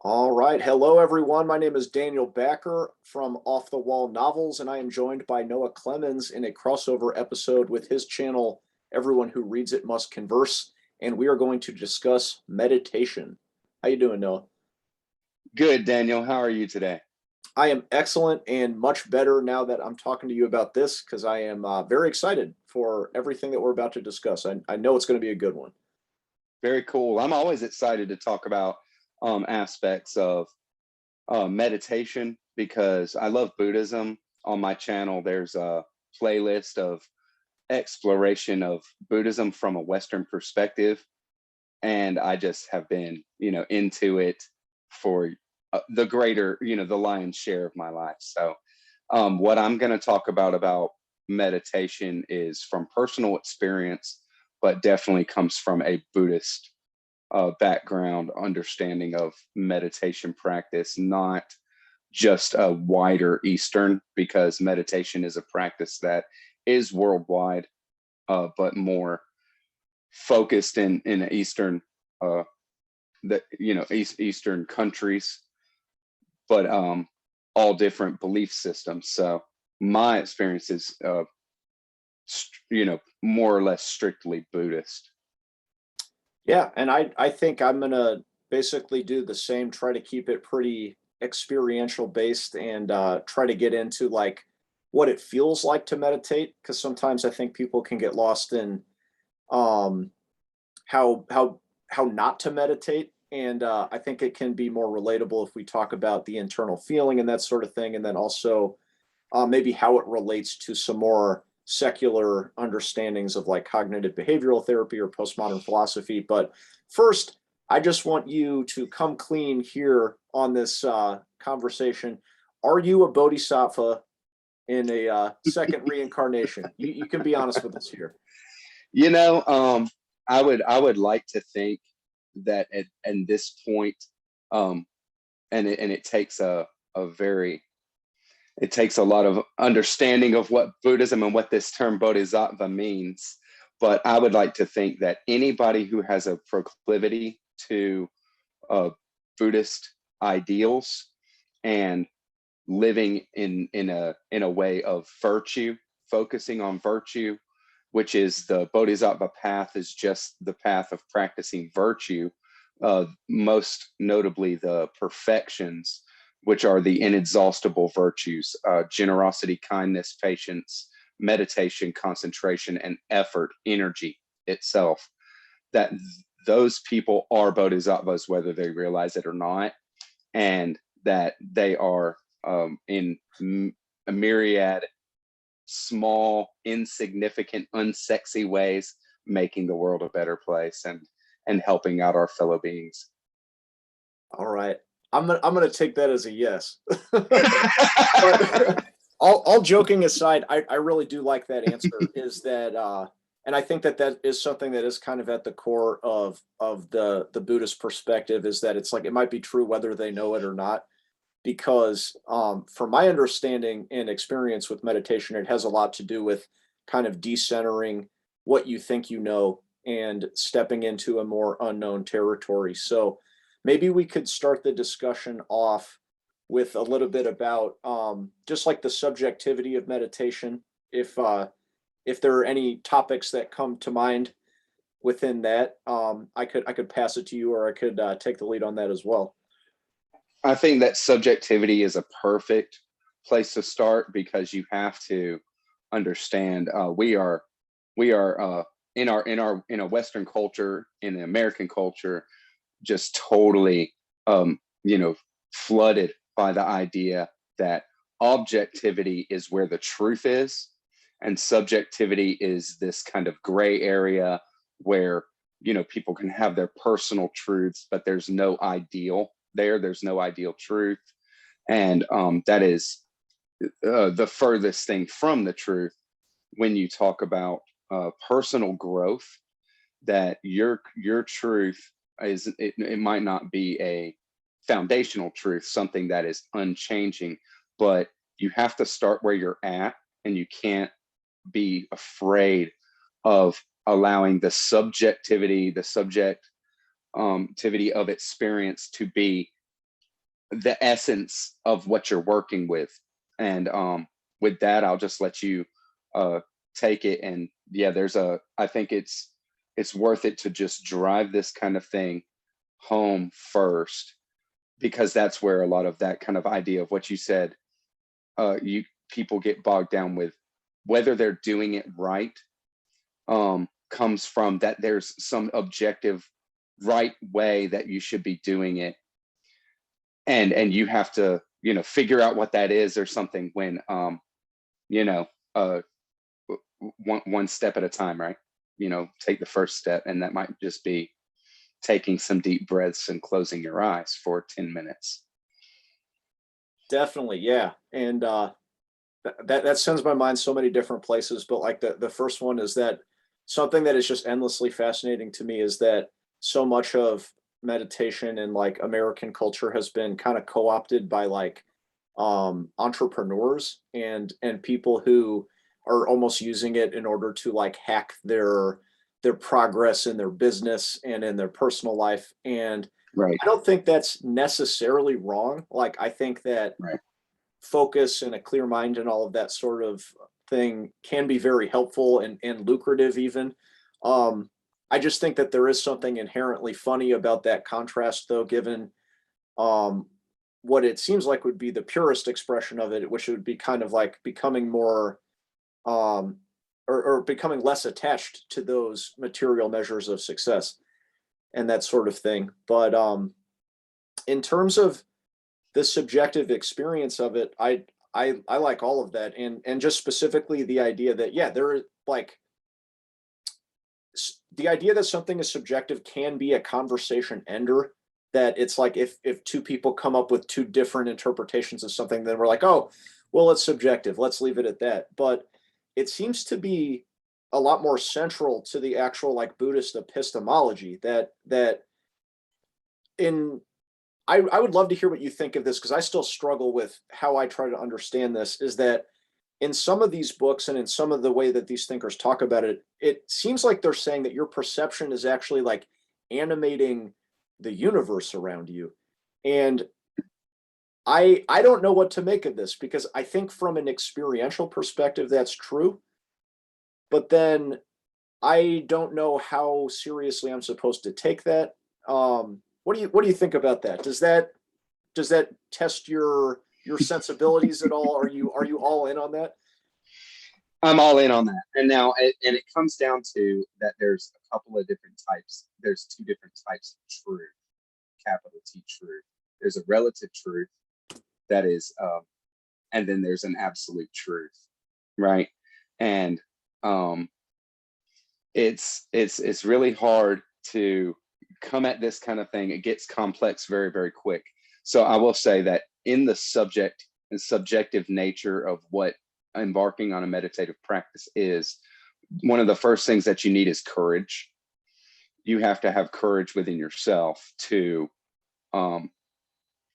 All right. Hello, everyone. My name is Daniel Backer from Off the Wall Novels, and I am joined by Noah Clemons in a crossover episode with his channel, Everyone Who Reads It Must Converse. And we are going to discuss meditation. How you doing, Noah? Good, Daniel. How are you today? I am excellent and much better now that I'm talking to you about this because I am very excited for everything that we're about to discuss. I know it's going to be a good one. Very cool. I'm always excited to talk about aspects of meditation because I love Buddhism. On my channel, there's a playlist of exploration of Buddhism from a Western perspective, and I just have been, into it for the greater, the lion's share of my life. So, what I'm going to talk about meditation is from personal experience, but definitely comes from a Buddhist background, understanding of meditation practice, not just a wider Eastern, because meditation is a practice that is worldwide, but more focused in Eastern, Eastern countries, but all different belief systems. So my experience is, more or less strictly Buddhist. Yeah, and I think I'm gonna basically do the same, try to keep it pretty experiential based and try to get into like what it feels like to meditate because sometimes I think people can get lost in um how not to meditate and I think it can be more relatable if we talk about the internal feeling and that sort of thing and then also maybe how it relates to some more secular understandings of like cognitive behavioral therapy or postmodern philosophy. But first, I just want you to come clean here on this conversation. Are you a bodhisattva in a second reincarnation? You can be honest with us here. You know, um, I would like to think that at this point, um, and it takes a very it takes a lot of understanding of what Buddhism and what this term bodhisattva means. But I would like to think that anybody who has a proclivity to uh, Buddhist ideals and living in a way of virtue, focusing on virtue, which is the bodhisattva path, is just the path of practicing virtue, most notably the perfections, which are the inexhaustible virtues: generosity, kindness, patience, meditation, concentration, and effort, energy itself. That those people are bodhisattvas, whether they realize it or not, and that they are, in a myriad small, insignificant, unsexy ways, making the world a better place and helping out our fellow beings. All right. I'm gonna take that as a yes. But all joking aside, I really do like that answer. Is that and I think that that is something that is kind of at the core of the Buddhist perspective is that it's like it might be true whether they know it or not. Because from my understanding and experience with meditation, it has a lot to do with kind of decentering what you think you know and stepping into a more unknown territory. So maybe we could start the discussion off with a little bit about just like the subjectivity of meditation. If there are any topics that come to mind within that, I could pass it to you, or I could take the lead on that as well. I think that subjectivity is a perfect place to start because you have to understand, we are in a Western culture, in the American culture, just totally, um, you know flooded by the idea that objectivity is where the truth is, and subjectivity is this kind of gray area where people can have their personal truths, but there's no ideal there. There's no ideal truth, and that is the furthest thing from the truth when you talk about personal growth. That your truth it might not be a foundational truth, something that is unchanging, but you have to start where you're at, and you can't be afraid of allowing the subjectivity of experience to be the essence of what you're working with. And with that, I'll just let you take it. And yeah, I think it's worth it to just drive this kind of thing home first, because that's where a lot of that kind of idea of what you said, people get bogged down with whether they're doing it right, comes from that there's some objective right way that you should be doing it, and you have to, figure out what that is or something, when you know one step at a time, right? Take the first step, and that might just be taking some deep breaths and closing your eyes for 10 minutes. Definitely, yeah. And that sends my mind so many different places. But like the first one is that something that is just endlessly fascinating to me is that so much of meditation in like American culture has been kind of co-opted by like entrepreneurs and people who are almost using it in order to like hack their progress in their business and in their personal life. And Right. I don't think that's necessarily wrong. Like I think that Right. focus and a clear mind and all of that sort of thing can be very helpful and lucrative even. I just think that there is something inherently funny about that contrast though, given um, what it seems like would be the purest expression of it, which would be kind of like becoming more um, or becoming less attached to those material measures of success and that sort of thing. But in terms of the subjective experience of it, I like all of that, and just specifically the idea that yeah, there is like the idea that something is subjective can be a conversation ender. That it's like if two people come up with two different interpretations of something, then we're like, oh, well, it's subjective. Let's leave it at that. But it seems to be a lot more central to the actual like Buddhist epistemology that in I would love to hear what you think of this because I still struggle with how I try to understand this is that in some of these books and in some of the way that these thinkers talk about it, it seems like they're saying that your perception is actually like animating the universe around you. And I don't know what to make of this because I think from an experiential perspective that's true, but then I don't know how seriously I'm supposed to take that. What do you think about that? Does that test your sensibilities at all? Are you all in on that? I'm all in on that. And now, and it comes down to that there's a couple of different types. There's two different types of truth, capital T truth. There's a relative truth that is, and then there's an absolute truth, right? And it's really hard to come at this kind of thing. It gets complex very, very quick. So I will say that in the subject and subjective nature of what embarking on a meditative practice is, one of the first things that you need is courage. You have to have courage within yourself to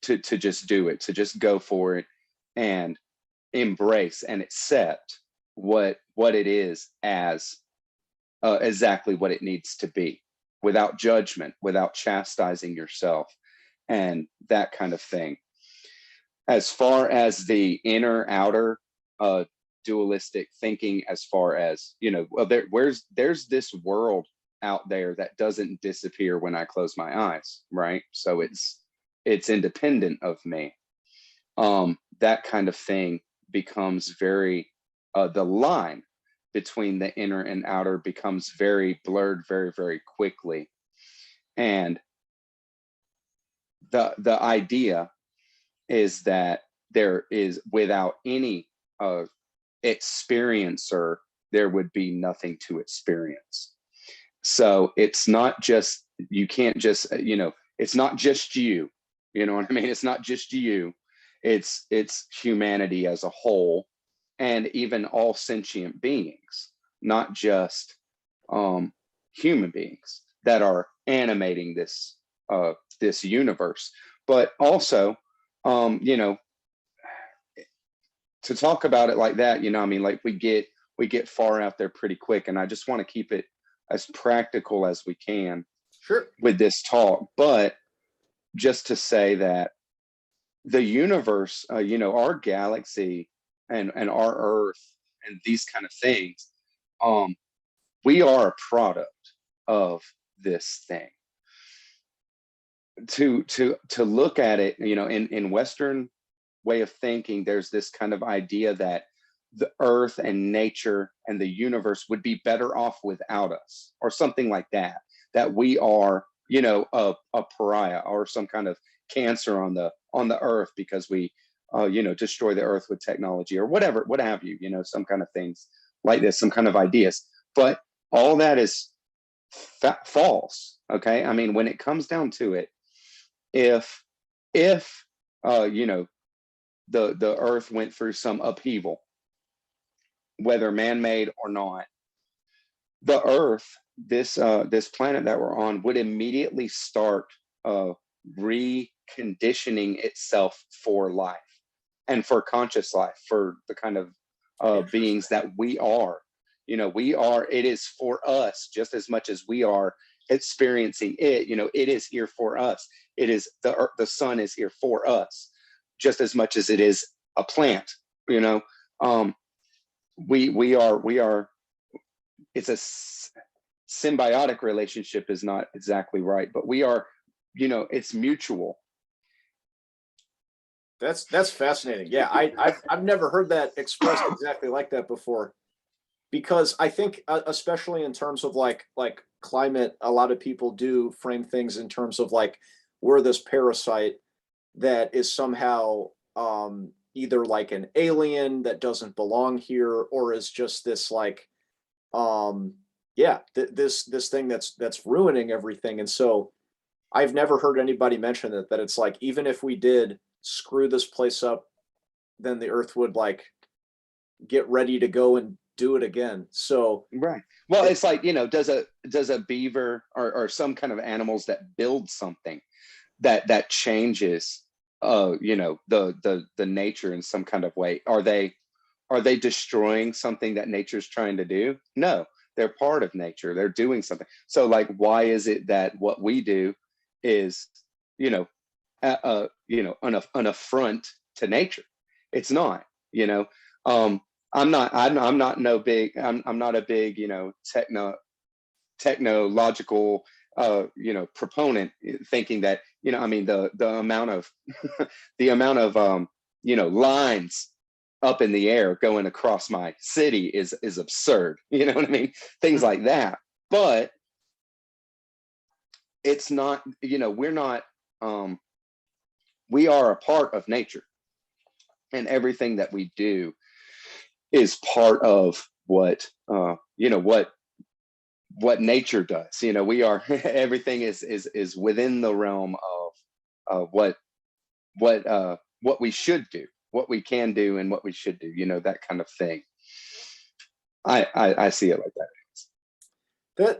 just do it, to just go for it and embrace and accept what it is as exactly what it needs to be, without judgment, without chastising yourself, and that kind of thing. As far as the inner outer dualistic thinking, as far as well, there's this world out there that doesn't disappear when I close my eyes, right? So it's independent of me. That kind of thing becomes very the line between the inner and outer becomes very blurred very, very quickly. And the idea is that there is, without any experiencer, there would be nothing to experience. So it's not just, you can't just, it's not just you, you know what I mean? It's not just you, it's humanity as a whole, and even all sentient beings, not just human beings that are animating this this universe. But also, to talk about it like that, I mean, like we get far out there pretty quick, and I just want to keep it as practical as we can Sure. with this talk. But just to say that the universe, our galaxy and our Earth and these kind of things, we are a product of this thing. To look at it, in Western way of thinking, there's this kind of idea that the earth and nature and the universe would be better off without us, or something like that, that we are, a pariah or some kind of cancer on the earth because we destroy the earth with technology or whatever, what have you, some kind of things like this, some kind of ideas. But all that is false. Okay, I mean, when it comes down to it, if the earth went through some upheaval, whether man-made or not, the earth, this planet that we're on, would immediately start reconditioning itself for life and for conscious life, for the kind of beings that we are. It is for us just as much as we are experiencing it. It is here for us. It is the sun is here for us just as much as it is a plant. We are. It's a symbiotic relationship is not exactly right, but we are. It's mutual. That's fascinating. Yeah, I've never heard that expressed exactly like that before, because I think especially in terms of like climate, a lot of people do frame things in terms of like we're this parasite that is somehow either like an alien that doesn't belong here, or is just this like this thing that's ruining everything. And so I've never heard anybody mention that it's like, even if we did screw this place up, then the earth would like get ready to go and do it again. So right. Well, it's like, does a beaver or some kind of animals that build something that changes the nature in some kind of way, are they destroying something that nature's trying to do? No, they're part of nature. They're doing something. So like, why is it that what we do is an affront to nature? It's not. I'm not a big technological proponent, thinking that I mean, the amount of the amount of lines up in the air going across my city is absurd. You know what I mean? Things like that. But it's not, we're not, we are a part of nature, and everything that we do is part of what what nature does. We are everything is within the realm of what we should do, what we can do, and what we should do. That kind of thing. I see it like that.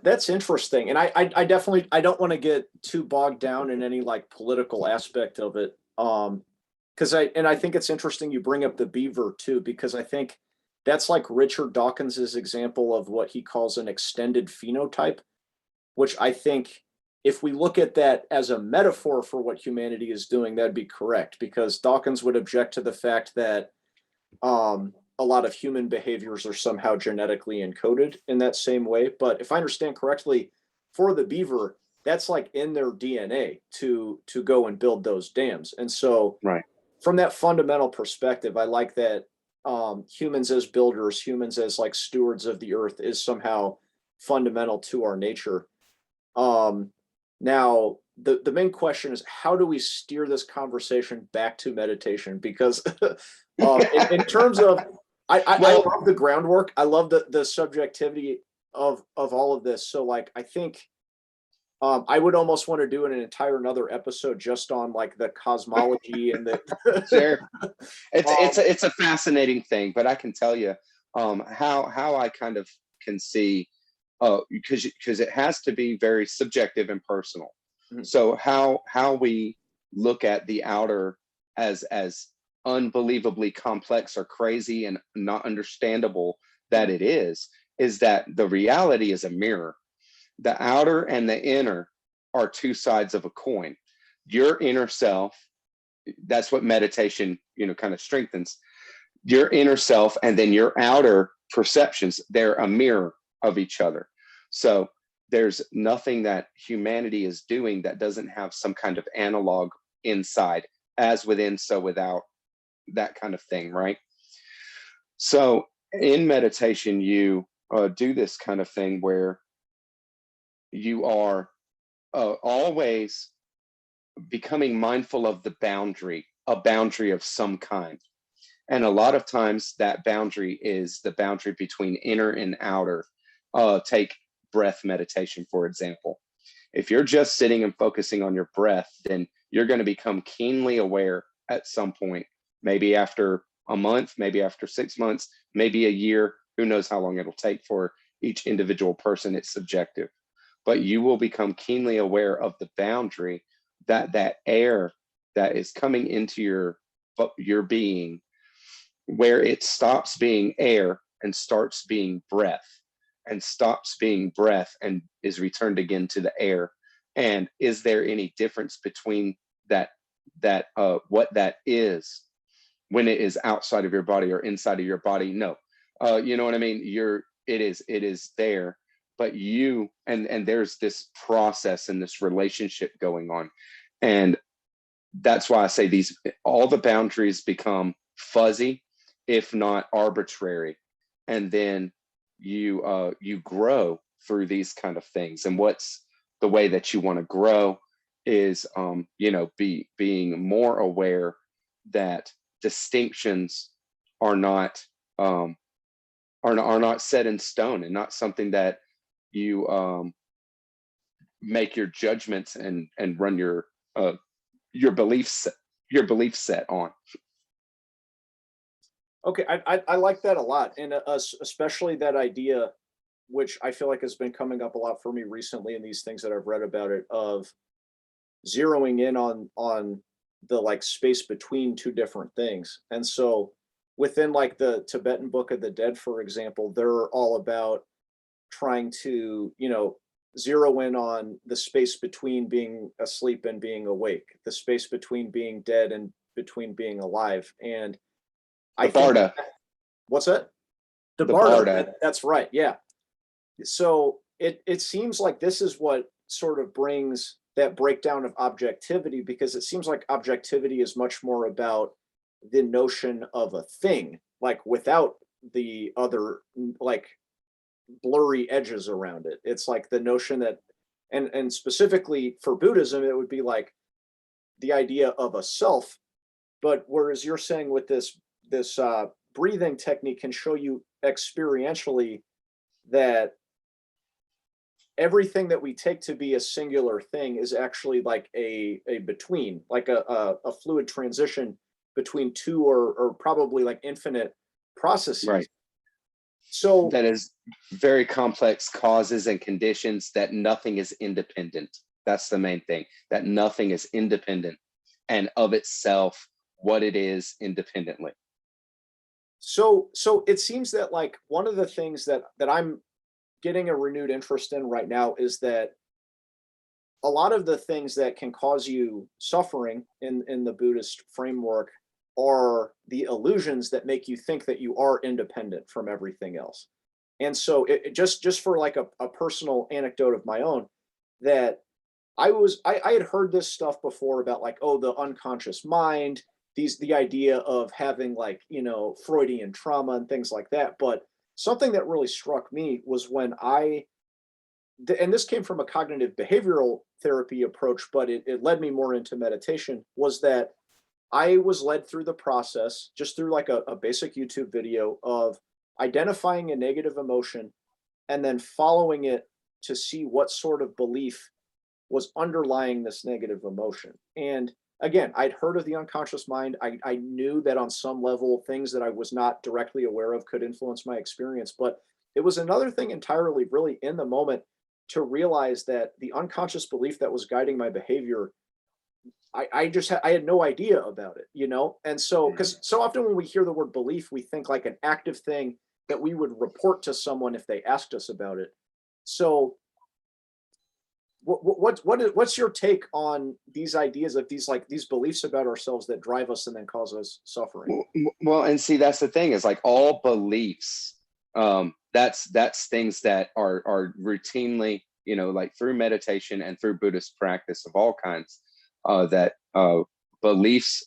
That's interesting, and I definitely, I don't want to get too bogged down in any like political aspect of it, because I think it's interesting you bring up the beaver too, because I think that's like Richard Dawkins's example of what he calls an extended phenotype, which I think if we look at that as a metaphor for what humanity is doing, that'd be correct, because Dawkins would object to the fact that a lot of human behaviors are somehow genetically encoded in that same way. But if I understand correctly, for the beaver, that's like in their DNA to go and build those dams. And so Right. from that fundamental perspective, I like that humans as builders, humans as like stewards of the earth is somehow fundamental to our nature. Now, the main question is, how do we steer this conversation back to meditation? Because in terms of, I love the groundwork. I love the subjectivity of all of this. So like, I think I would almost want to do another episode just on like the cosmology and the Sure. It's a fascinating thing, but I can tell you how I kind of can see, because it has to be very subjective and personal. Mm-hmm. So how we look at the outer as unbelievably complex or crazy and not understandable that it is that the reality is a mirror. The outer and the inner are two sides of a coin. Your inner self that's what meditation, kind of strengthens your inner self, and then your outer perceptions. They're a mirror of each other. So there's nothing that humanity is doing that doesn't have some kind of analog inside, as within, so without, that kind of thing, right? So in meditation, you do this kind of thing where you are always becoming mindful of the boundary, a boundary of some kind. And a lot of times that boundary is the boundary between inner and outer. Take breath meditation, for example. If you're just sitting and focusing on your breath, then you're going to become keenly aware at some point, maybe after a month, maybe after 6 months, maybe a year. Who knows how long it'll take for each individual person? It's subjective. But you will become keenly aware of the boundary, that air that is coming into your being, where it stops being air and starts being breath, and stops being breath and is returned again to the air. And is there any difference between that what that is when it is outside of your body or inside of your body? No. You know what I mean? It is there, but you, and there's this process and this relationship going on. And that's why I say all the boundaries become fuzzy, if not arbitrary. And then you grow through these kind of things. And what's the way that you want to grow is being more aware that distinctions are not set in stone, and not something that you make your judgments and run your belief set on. Okay, I like that a lot, and especially that idea, which I feel like has been coming up a lot for me recently in these things that I've read about it, of zeroing in on the like space between two different things. And so within like the Tibetan Book of the Dead, for example, they're all about trying to, zero in on the space between being asleep and being awake, the space between being dead and between being alive. And The I think Barda. what's that? The The Barda. Barda. That's right. Yeah. So it seems like this is what sort of brings that breakdown of objectivity, because it seems like objectivity is much more about the notion of a thing, like without the other like blurry edges around it. It's like the notion that, and specifically for Buddhism, it would be like the idea of a self. But whereas you're saying with this breathing technique can show you experientially that everything that we take to be a singular thing is actually like a between, like a fluid transition between two or probably like infinite processes. Right. So That is very complex causes and conditions, that nothing is independent. That's the main thing, that nothing is independent and of itself what it is independently. so it seems that like one of the things that I'm getting a renewed interest in right now is that a lot of the things that can cause you suffering in the Buddhist framework are the illusions that make you think that you are independent from everything else. And so it just for like a personal anecdote of my own, that I had heard this stuff before about like, oh, the unconscious mind, the idea of having like, Freudian trauma and things like that. But something that really struck me was when and this came from a cognitive behavioral therapy approach, but it led me more into meditation, was that I was led through the process just through like a basic YouTube video of identifying a negative emotion and then following it to see what sort of belief was underlying this negative emotion. And again, I'd heard of the unconscious mind. I knew that on some level, things that I was not directly aware of could influence my experience. But it was another thing entirely, really in the moment, to realize that the unconscious belief that was guiding my behavior, I had no idea about it. And so, because so often when we hear the word belief, we think like an active thing that we would report to someone if they asked us about it. So what's your take on these ideas of these beliefs about ourselves that drive us and then cause us suffering? Well, and see, that's the thing, is like all beliefs, that's things that are routinely, like through meditation and through Buddhist practice of all kinds, that beliefs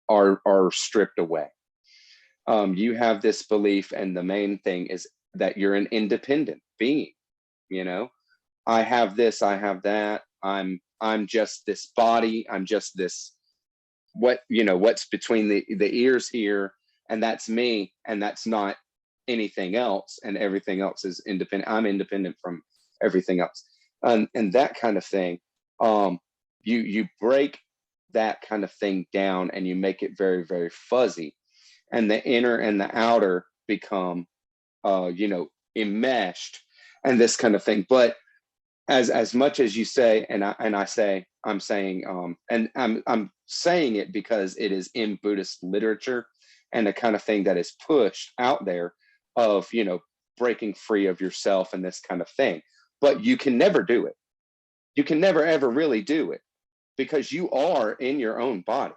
are stripped away. You have this belief, and the main thing is that you're an independent being. I have this, I have that. I'm just this body. I'm just this, what's between the ears here, and that's me, and that's not anything else, and everything else is independent. I'm independent from everything else, and that kind of thing. You break that kind of thing down, and you make it very, very fuzzy, and the inner and the outer become enmeshed, and this kind of thing. But as much as you say, and I'm saying, and I'm saying it because it is in Buddhist literature, and the kind of thing that is pushed out there of breaking free of yourself and this kind of thing. But you can never do it. You can never ever really do it, because you are in your own body.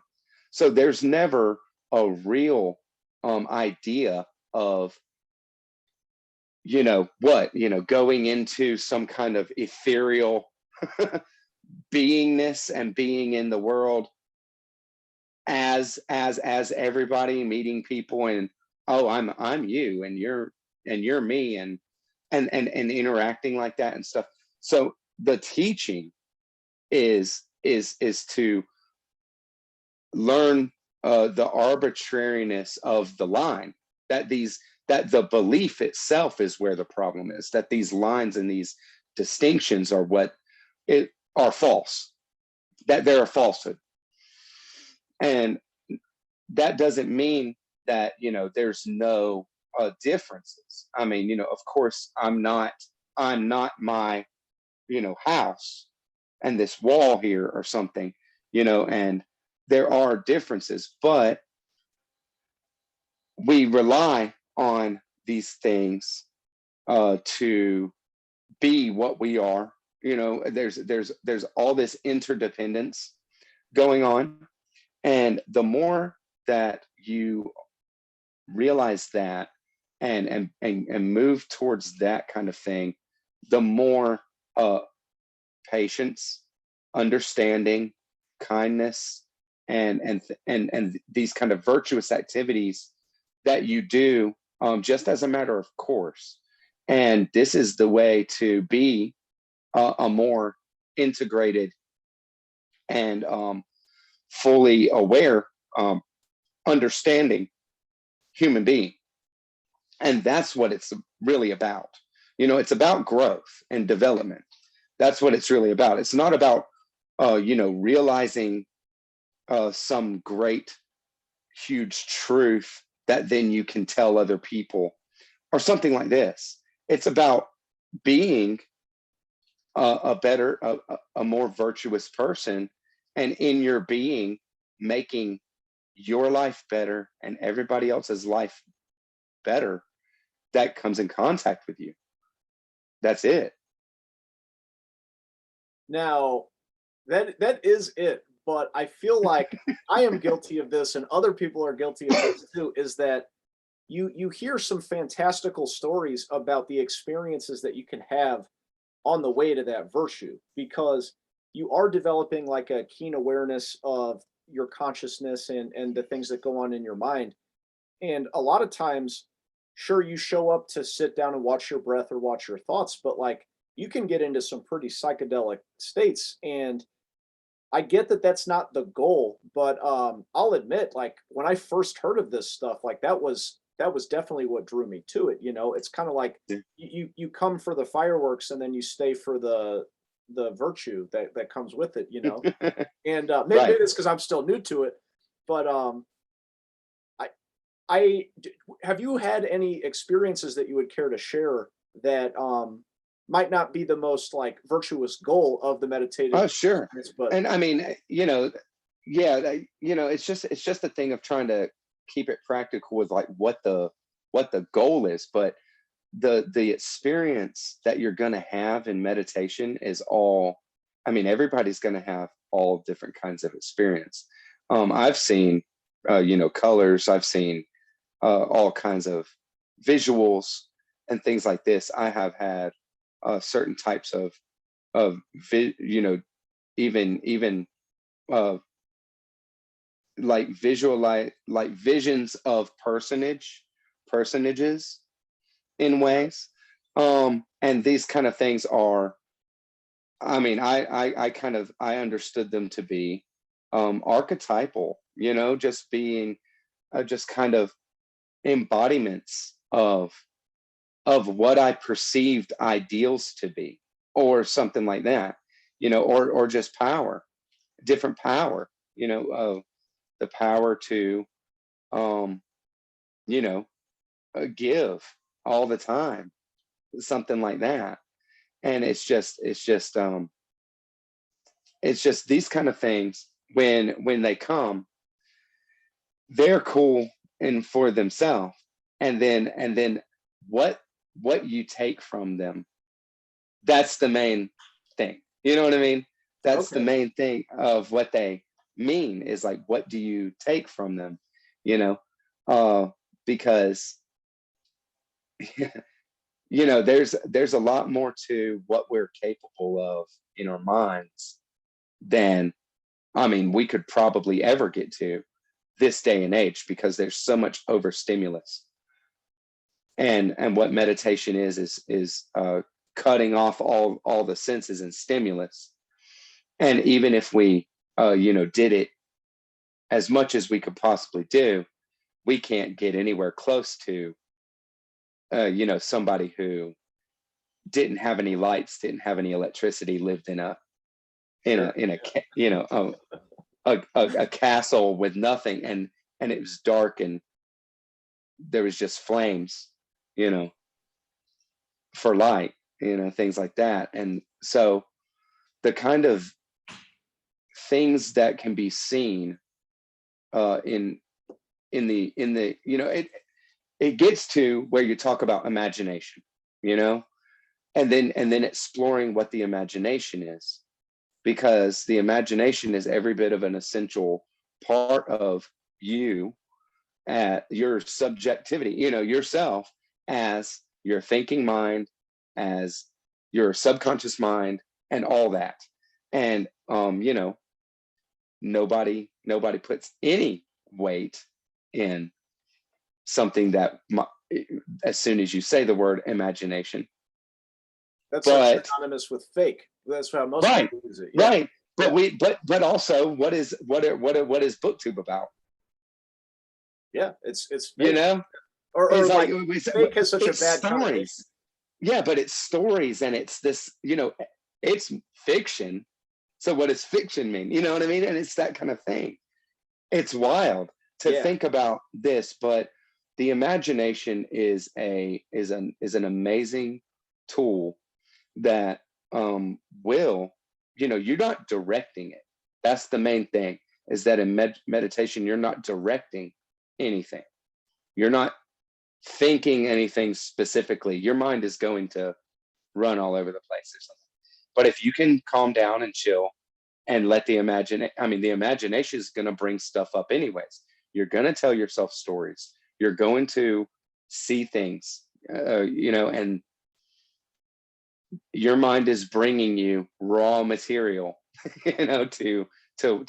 So there's never a real idea of going into some kind of ethereal beingness and being in the world as everybody, meeting people, and oh, I'm you, and you're me, and interacting like that and stuff. So the teaching is to learn the arbitrariness of the line, that the belief itself is where the problem is, that these lines and these distinctions are are false, that they're a falsehood. And that doesn't mean that there's no differences. I mean, of course, I'm not my house and this wall here or something, and there are differences, but we rely on these things to be what we are. There's all this interdependence going on, and the more that you realize that and move towards that kind of thing, the more patience, understanding, kindness, and these kind of virtuous activities that you do, just as a matter of course. And this is the way to be a more integrated and fully aware, understanding human being. And that's what it's really about. It's about growth and development. That's what it's really about. It's not about realizing some great huge truth that then you can tell other people or something like this. It's about being a better, a more virtuous person, and in your being, making your life better and everybody else's life better that comes in contact with you. That's it. Now, that is it. But I feel like I am guilty of this, and other people are guilty of this too, is that you hear some fantastical stories about the experiences that you can have on the way to that virtue, because you are developing like a keen awareness of your consciousness and the things that go on in your mind. And a lot of times, sure, you show up to sit down and watch your breath or watch your thoughts, but like you can get into some pretty psychedelic states. And I get that that's not the goal, but I'll admit, like when I first heard of this stuff, like that was definitely what drew me to it. It's kind of like Yeah. you come for the fireworks and then you stay for the virtue that comes with it. And maybe Right. it's because I'm still new to it, but I have you had any experiences that you would care to share that might not be the most like virtuous goal of the meditative Oh, sure. experience, but And I mean, yeah, it's just a thing of trying to keep it practical with like what the goal is. But the experience that you're going to have in meditation is all I mean, everybody's going to have all different kinds of experience. I've seen, colors. I've seen all kinds of visuals and things like this. I have had certain types of even uh, like like visions of personages in ways. And these kind of things are, I mean, I understood them to be archetypal, just being just kind of embodiments of what I perceived ideals to be, or something like that, or just power, different power, of the power to, um, give all the time, something like that. And it's just these kind of things, when they come, they're cool and for themselves. And then what you take from them, that's the main thing. You know what I mean? That's the Okay. main thing of what they mean, is like, what do you take from them? You know, because there's a lot more to what we're capable of in our minds than, I mean, we could probably ever get to this day and age, because there's so much overstimulus. And what meditation is cutting off all the senses and stimulus. And even if we did it as much as we could possibly do, we can't get anywhere close to somebody who didn't have any lights, didn't have any electricity, lived in a Sure. a castle with nothing, and it was dark, and there was just flames, you know, for light, things like that. And so the kind of things that can be seen in the it gets to where you talk about imagination, you know, and then exploring what the imagination is, because the imagination is every bit of an essential part of you, at your subjectivity, yourself, as your thinking mind, as your subconscious mind, and all that. And nobody puts any weight in something that, as soon as you say the word imagination. That's like But synonymous with fake. That's how most right, people use it. Yeah. right. But Yeah. but also, what is booktube about? Yeah. It's You fake. know, Or it's like, like fake has such a it's bad connotation. stories. Yeah, but it's stories, and it's this, it's fiction. So what does fiction mean? You know what I mean? And it's that kind of thing. It's wild to Yeah. think about this, but the imagination is an amazing tool that will, you're not directing it. That's the main thing, is that in meditation, you're not directing anything. You're not thinking anything specifically. Your mind is going to run all over the place or something. But if you can calm down and chill and let the imagination is going to bring stuff up anyways. You're going to tell yourself stories. You're going to see things, and your mind is bringing you raw material, to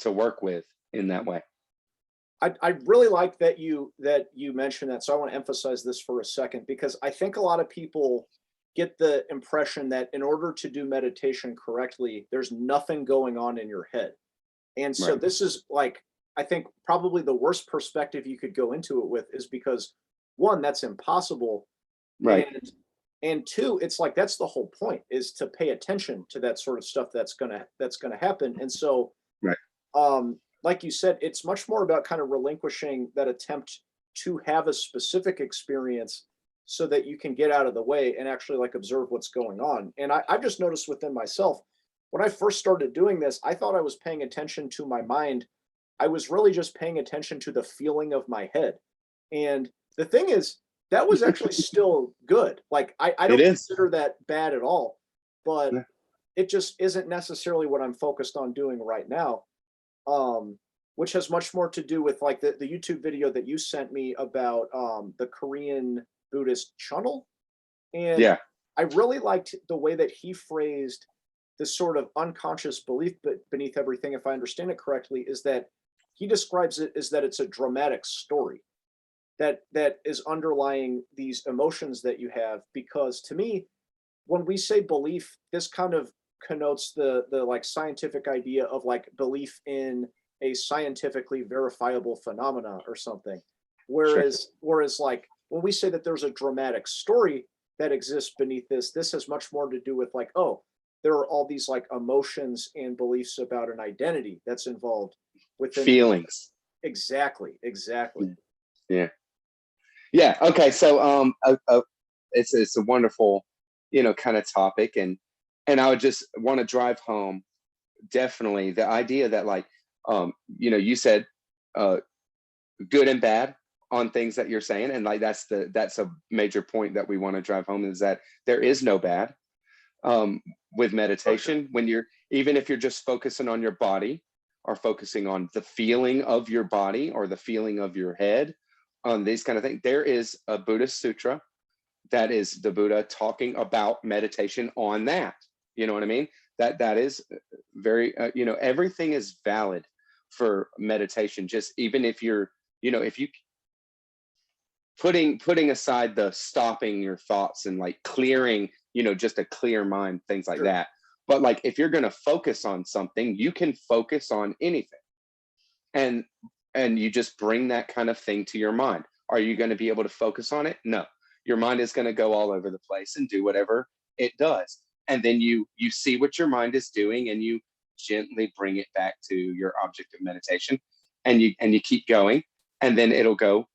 work with in that way. I really like that you mentioned that. So I want to emphasize this for a second, because I think a lot of people get the impression that in order to do meditation correctly, there's nothing going on in your head. And so Right. this is like, I think probably the worst perspective you could go into it with, is because one, that's impossible. Right. And two, it's like, that's the whole point, is to pay attention to that sort of stuff that's gonna happen. And so Right. like you said, it's much more about kind of relinquishing that attempt to have a specific experience, so that you can get out of the way and actually like observe what's going on. And I've just noticed within myself, when I first started doing this, I thought I was paying attention to my mind. I was really just paying attention to the feeling of my head. And the thing is, that was actually still good. Like I It don't is. consider that bad at all. But it just isn't necessarily what I'm focused on doing right now. Which has much more to do with like the YouTube video that you sent me about the Korean Buddhist channel. And Yeah. I really liked the way that he phrased this sort of unconscious belief beneath everything, if I understand it correctly, is that he describes it as that it's a dramatic story that is underlying these emotions that you have. Because to me, when we say belief, this kind of connotes the like scientific idea of like belief in a scientifically verifiable phenomena or something. Sure. Whereas like when we say that there's a dramatic story that exists beneath this, this has much more to do with like, oh, there are all these like emotions and beliefs about an identity that's involved within the Feelings. exactly. Yeah. Yeah. Okay. So it's a wonderful, kind of topic, and I would just want to drive home definitely the idea that, like, you said uh good and bad on things that you're saying, and like that's a major point that we want to drive home, is that there is no bad um with For sure. meditation. When you're, even if you're just focusing on your body, or focusing on the feeling of your body or the feeling of your head, on these kind of things, there is a Buddhist sutra that is the Buddha talking about meditation on that. You know what I mean? That is very, everything is valid for meditation. Just even if you're, if you putting aside the stopping your thoughts and like clearing, just a clear mind, things like Sure. that. But like if you're going to focus on something, you can focus on anything, and you just bring that kind of thing to your mind. Are you going to be able to focus on it? No. Your mind is going to go all over the place and do whatever it does, and then you see what your mind is doing, and you gently bring it back to your object of meditation, and you keep going, and then it'll go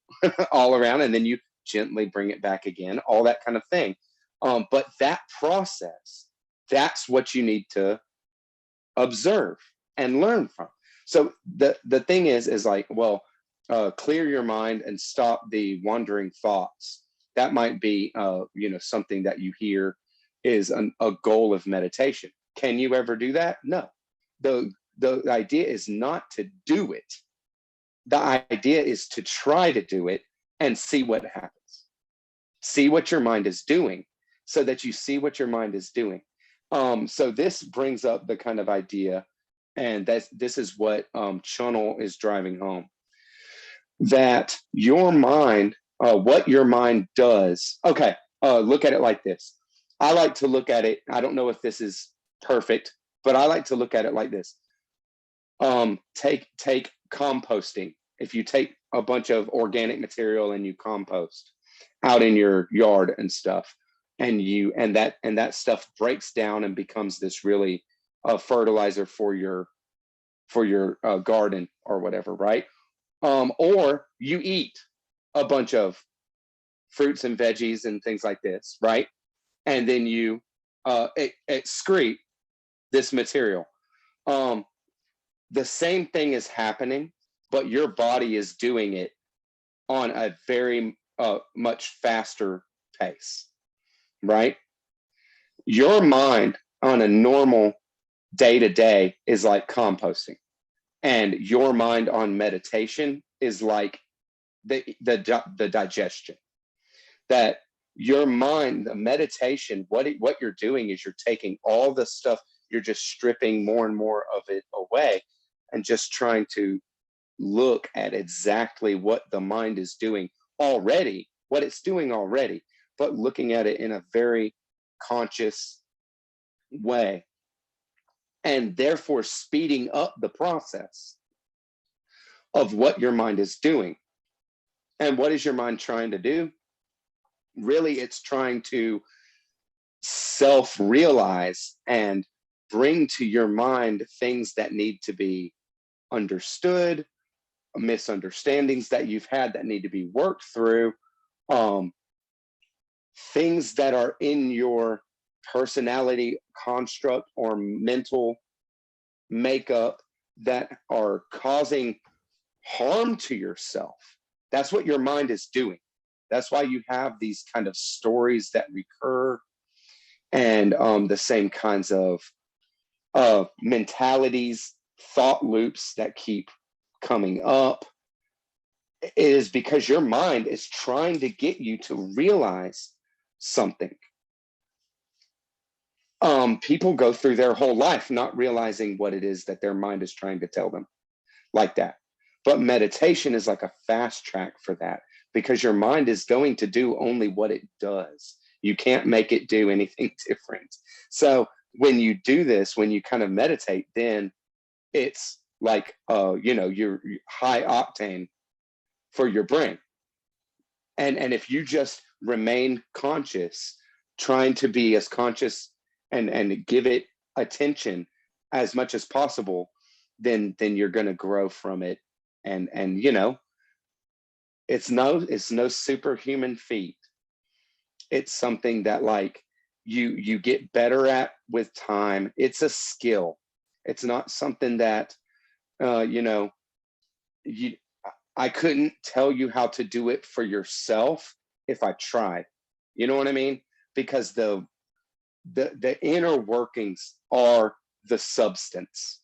all around, and then you gently bring it back again, all that kind of thing. But that process, that's what you need to observe and learn from. So the thing is like, well, clear your mind and stop the wandering thoughts. That might be, something that you hear is a goal of meditation. Can you ever do that? No. The idea is not to do it. The idea is to try to do it and see what happens. See what your mind is doing, so that you see what your mind is doing. So this brings up the kind of idea, and this is what Channel is driving home, that your mind, what your mind does. Okay, look at it like this. I like to look at it. I don't know if this is perfect, but I like to look at it like this. Take composting. If you take a bunch of organic material and you compost out in your yard and stuff, and that stuff breaks down and becomes this really fertilizer for your garden or whatever, right? Or you eat a bunch of fruits and veggies and things like this, right? And then you excrete this material. Um, the same thing is happening, but your body is doing it on a very much faster pace, right? Your mind on a normal day to day is like composting, and your mind on meditation is like the digestion. That your mind, the meditation, what you're doing is you're taking all the stuff, you're just stripping more and more of it away, and just trying to look at exactly what the mind is doing already, what it's doing already, but looking at it in a very conscious way, and therefore speeding up the process of what your mind is doing. And what is your mind trying to do? Really, it's trying to self realize and bring to your mind things that need to be understood, misunderstandings that you've had that need to be worked through, um, things that are in your personality construct or mental makeup that are causing harm to yourself. That's what your mind is doing. That's why you have these kind of stories that recur, and the same kinds of mentalities, thought loops that keep coming up, is because your mind is trying to get you to realize something. People go through their whole life not realizing what it is that their mind is trying to tell them, like that. But meditation is like a fast track for that, because your mind is going to do only what it does. You can't make it do anything different. So when you do this, when you kind of meditate, then it's like, you're high octane for your brain. And if you just remain conscious, trying to be as conscious and give it attention as much as possible, then you're going to grow from it. And it's no superhuman feat. It's something that, like, you get better at with time. It's a skill. It's not something that I couldn't tell you how to do it for yourself if I tried. You know what I mean? Because the inner workings are the substance.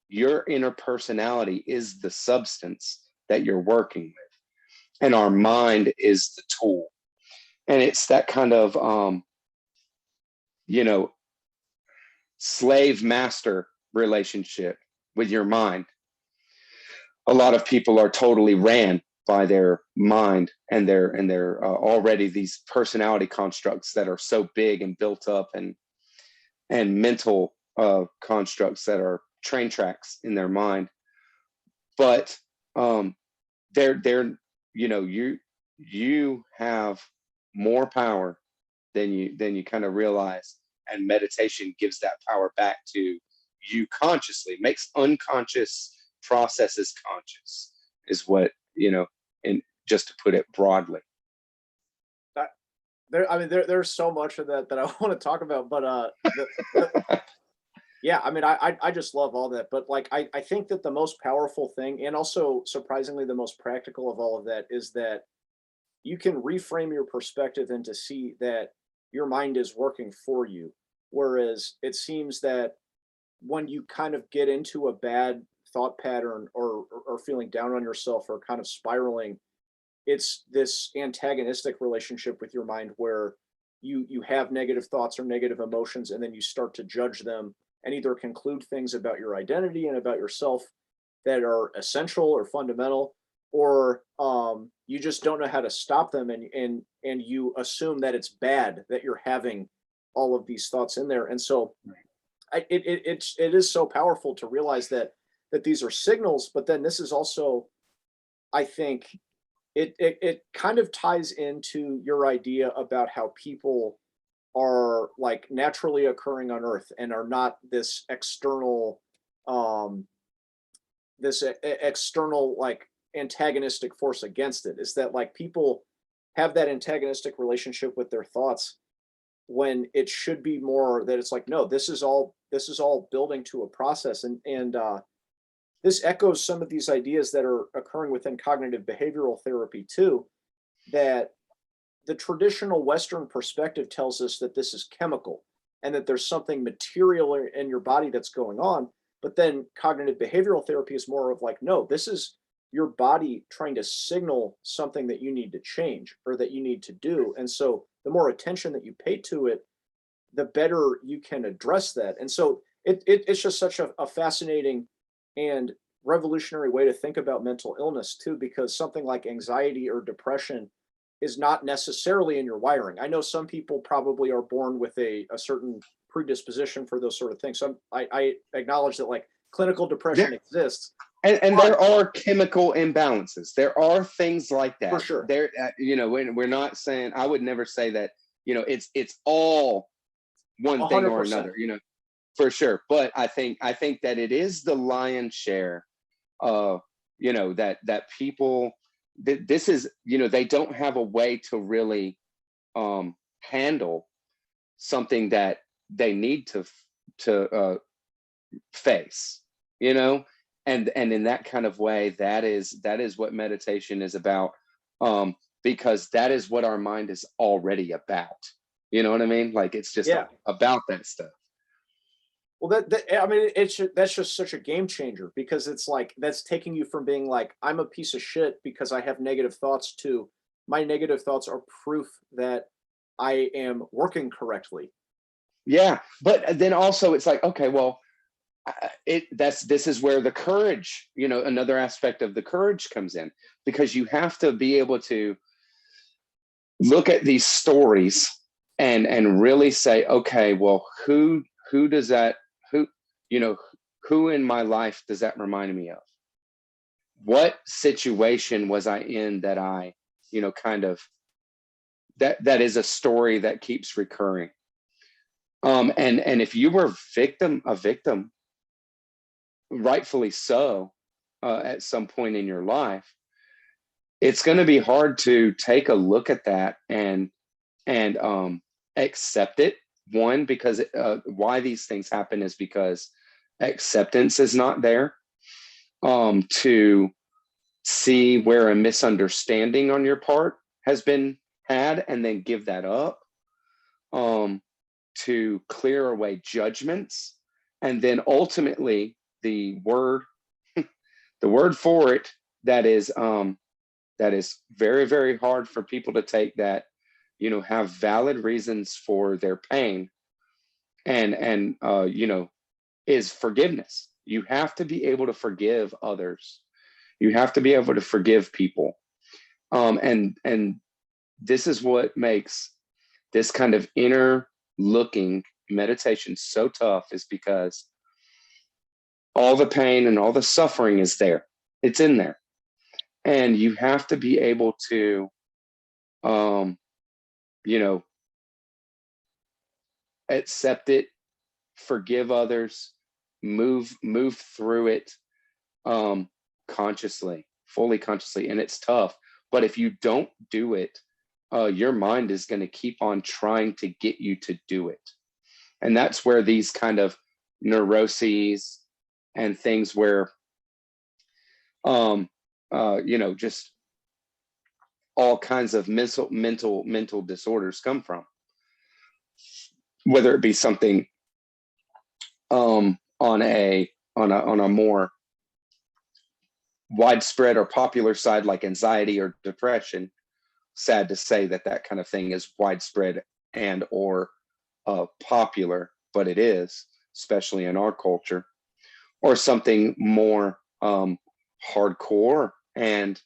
Your inner personality is the substance that you're working with, and our mind is the tool. And it's that kind of slave master relationship with your mind. A lot of people are totally ran by their mind and their already these personality constructs that are so big and built up, and mental constructs that are train tracks in their mind. But you have more power than you kind of realize, and meditation gives that power back to you consciously, makes unconscious processes conscious, is what, and just to put it broadly. There's so much of that I want to talk about, but yeah, I just love all that. But like, I think that the most powerful thing, and also surprisingly the most practical of all of that, is that you can reframe your perspective and to see that your mind is working for you. Whereas it seems that when you kind of get into a bad thought pattern, or feeling down on yourself, or kind of spiraling, it's this antagonistic relationship with your mind where you have negative thoughts or negative emotions, and then you start to judge them and either conclude things about your identity and about yourself that are essential or fundamental, or you just don't know how to stop them, and you assume that it's bad that you're having all of these thoughts in there. And so it is so powerful to realize that these are signals. But then this is also, I think, it kind of ties into your idea about how people are like naturally occurring on Earth and are not this external, like antagonistic force against it. Is that like people have that antagonistic relationship with their thoughts, when it should be more that it's like, no, this is all building to a process. And this echoes some of these ideas that are occurring within cognitive behavioral therapy too, that the traditional Western perspective tells us that this is chemical and that there's something material in your body that's going on. But then cognitive behavioral therapy is more of like, no, this is your body trying to signal something that you need to change or that you need to do. And so the more attention that you pay to it, the better you can address that. And so it's just such a fascinating and revolutionary way to think about mental illness too, because something like anxiety or depression is not necessarily in your wiring. I know some people probably are born with a certain predisposition for those sort of things. So I acknowledge that like clinical depression There, exists, and but there are chemical imbalances. There are things like for that. sure, There, we're not saying. I would never say that. It's all one thing or 100%. another. For sure. But I think that it is the lion's share of, that people, this is, they don't have a way to really handle something that they need to face, and in that kind of way, that is what meditation is about, because that is what our mind is already about. You know what I mean? Like, it's just Yeah. about that stuff. Well, I mean, that's just such a game changer, because it's like that's taking you from being like I'm a piece of shit because I have negative thoughts to my negative thoughts are proof that I am working correctly. Yeah, but then also it's like, okay, well, this is where the courage, another aspect of the courage comes in, because you have to be able to look at these stories and really say, okay, well, who does that, you know who in my life does that remind me of? What situation was I in that I, kind of, that is a story that keeps recurring. And if you were a victim, rightfully so, at some point in your life, it's going to be hard to take a look at that and accept it. One, because why these things happen is because acceptance is not there. To see where a misunderstanding on your part has been had, and then give that up. To clear away judgments, and then ultimately the word the word for it that is very, very hard for people to take, that have valid reasons for their pain, and is forgiveness. You have to be able to forgive others. You have to be able to forgive people. And this is what makes this kind of inner looking meditation so tough, is because all the pain and all the suffering is there. It's in there. And you have to be able to, you know, accept it, forgive others, move through it, consciously, fully consciously. And it's tough. But if you don't do it, your mind is going to keep on trying to get you to do it. And that's where these kind of neuroses and things where, just all kinds of mental disorders come from, whether it be something on a more widespread or popular side, like anxiety or depression. Sad to say that kind of thing is widespread and or popular, but it is, especially in our culture. Or something more hardcore and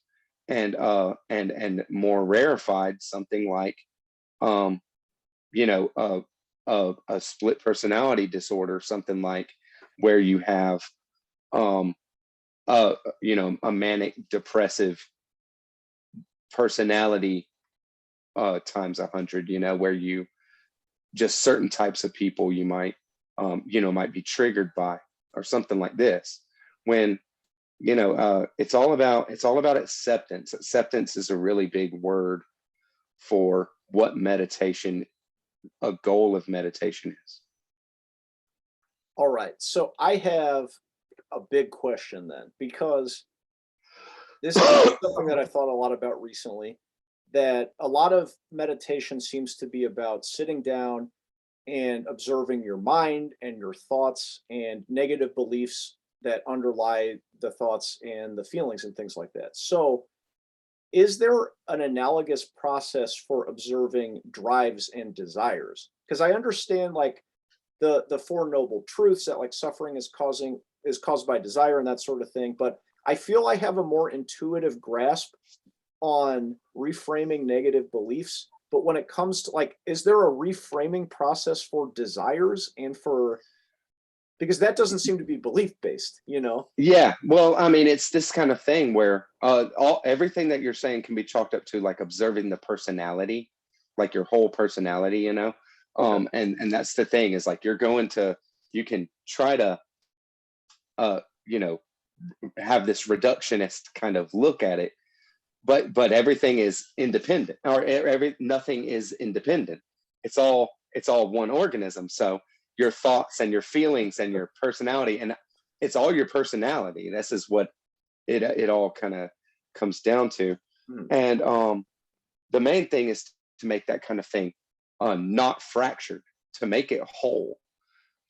more rarefied, something like a split personality disorder, something like where you have a manic depressive personality times 100, where you just certain types of people you might might be triggered by, or something like this. When it's all about acceptance. Acceptance is a really big word for what meditation, a goal of meditation, is. All right. So I have a big question then, because this is something that I thought a lot about recently, that a lot of meditation seems to be about sitting down and observing your mind and your thoughts and negative beliefs that underlie the thoughts and the feelings and things like that. So, is there an analogous process for observing drives and desires? Because I understand like the four noble truths that like suffering is caused by desire and that sort of thing, but I feel I have a more intuitive grasp on reframing negative beliefs. But when it comes to like, is there a reframing process for desires and for, because that doesn't seem to be belief based, you know? Yeah, well, I mean, it's this kind of thing where everything that you're saying can be chalked up to like observing the personality, like your whole personality, Okay. And that's the thing, is like you can try to have this reductionist kind of look at it, but everything is independent, or nothing is independent. It's all one organism. So your thoughts and your feelings and your personality, and it's all your personality. This is what it all kind of comes down to. Hmm. And the main thing is to make that kind of thing not fractured, to make it whole,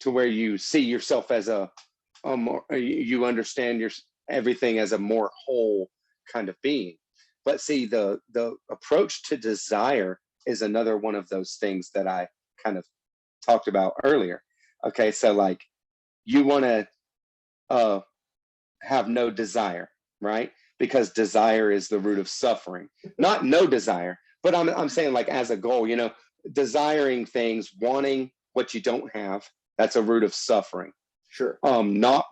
to where you see yourself as a more, you understand your everything as a more whole kind of being. But see, the approach to desire is another one of those things that I kind of talked about earlier. Okay, so like you want to have no desire, right? Because desire is the root of suffering. Not no desire, but I'm saying like as a goal, you know, desiring things, wanting what you don't have, that's a root of suffering. Sure. Not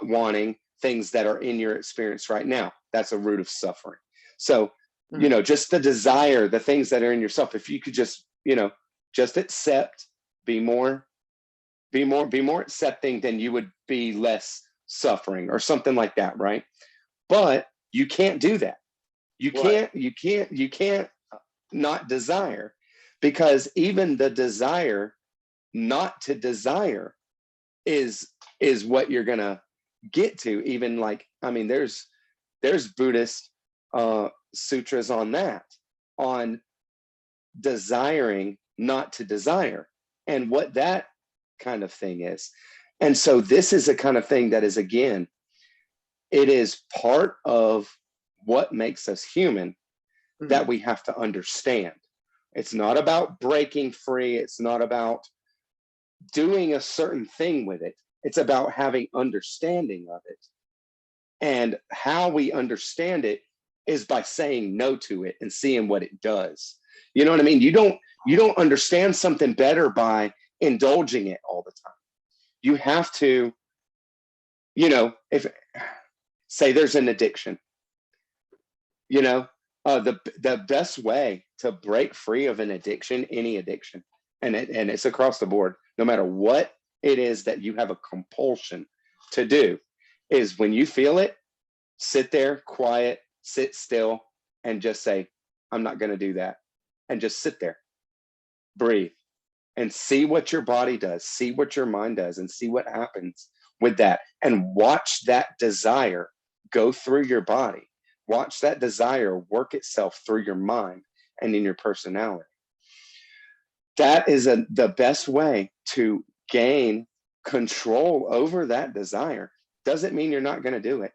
wanting things that are in your experience right now, that's a root of suffering. So, you know, just the desire, the things that are in yourself, if you could just, you know, just accept, be more accepting, then you would be less suffering or something like that, right? But you can't do that. You can't not desire, because even the desire not to desire is what you're gonna get to. Even like, I mean, there's Buddhist sutras on that, on desiring not to desire, and what that kind of thing is. And so this is a kind of thing that is, again, it is part of what makes us human that we have to understand. It's not about breaking free. It's not about doing a certain thing with it. It's about having understanding of it. And how we understand it is by saying no to it and seeing what it does. You know what I mean? You don't understand something better by indulging it all the time. You have to, you know, if say there's an addiction, you know, the best way to break free of an addiction, any addiction, and it's across the board, no matter what it is that you have a compulsion to do, is when you feel it, sit there, quiet, sit still, and just say, I'm not going to do that. And just sit there, breathe, and see what your body does, see what your mind does, and see what happens with that. And watch that desire go through your body. Watch that desire work itself through your mind and in your personality. That is the best way to gain control over that desire. Doesn't mean you're not going to do it.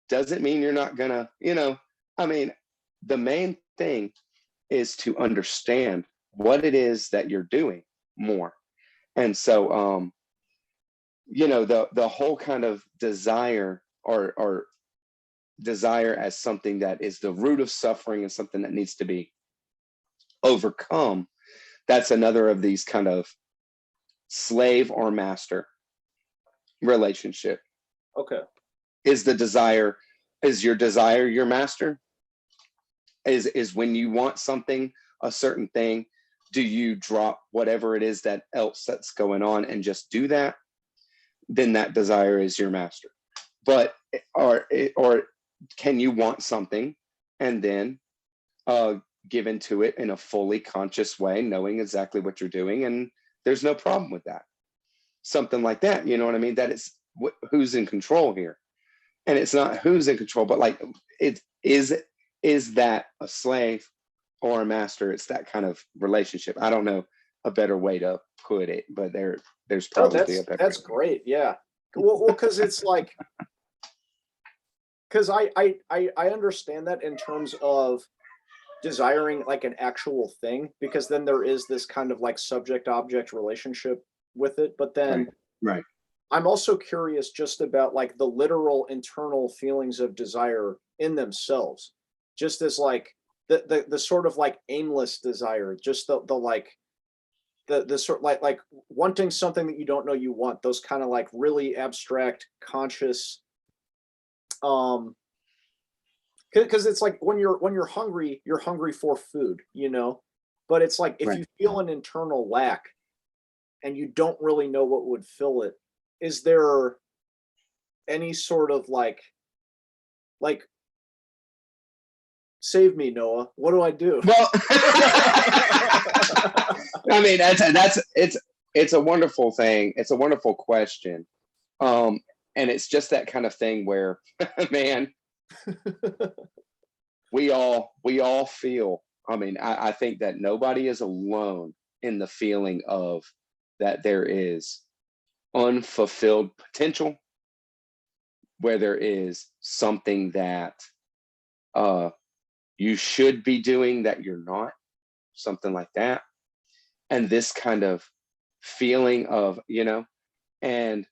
Doesn't mean you're not going to, you know, I mean, the main thing is to understand what it is that you're doing more. And so, you know, the whole kind of desire or desire as something that is the root of suffering and something that needs to be overcome. That's another of these kind of slave or master relationship. Okay. Is your desire your master? Is when you want something, a certain thing, do you drop whatever it is that else that's going on and just do that? Then that desire is your master. But or can you want something and then give into it in a fully conscious way, knowing exactly what you're doing, and there's no problem with that? Something like that, you know what I mean? That it's who's in control here. And it's not who's in control, but like, it is that a slave or a master? It's that kind of relationship. I don't know a better way to put it, but there's probably a better. That's great. Yeah. Well, because it's like, because I understand that in terms of desiring like an actual thing, because then there is this kind of like subject object relationship with it. But then Right. I'm also curious just about like the literal internal feelings of desire in themselves, just as like the sort of like aimless desire, just the like the sort like wanting something that you don't know you want, those kind of like really abstract conscious, because it's like when you're hungry, you're hungry for food, you know. But it's like if you feel an internal lack and you don't really know what would fill it, is there any sort of like save me, Noah, what do I do? Well, I mean, it's a wonderful thing. It's a wonderful question. And it's just that kind of thing where, man, we all feel, I mean, I think that nobody is alone in the feeling of that there is unfulfilled potential, where there is something that you should be doing that you're not, something like that. And this kind of feeling of, and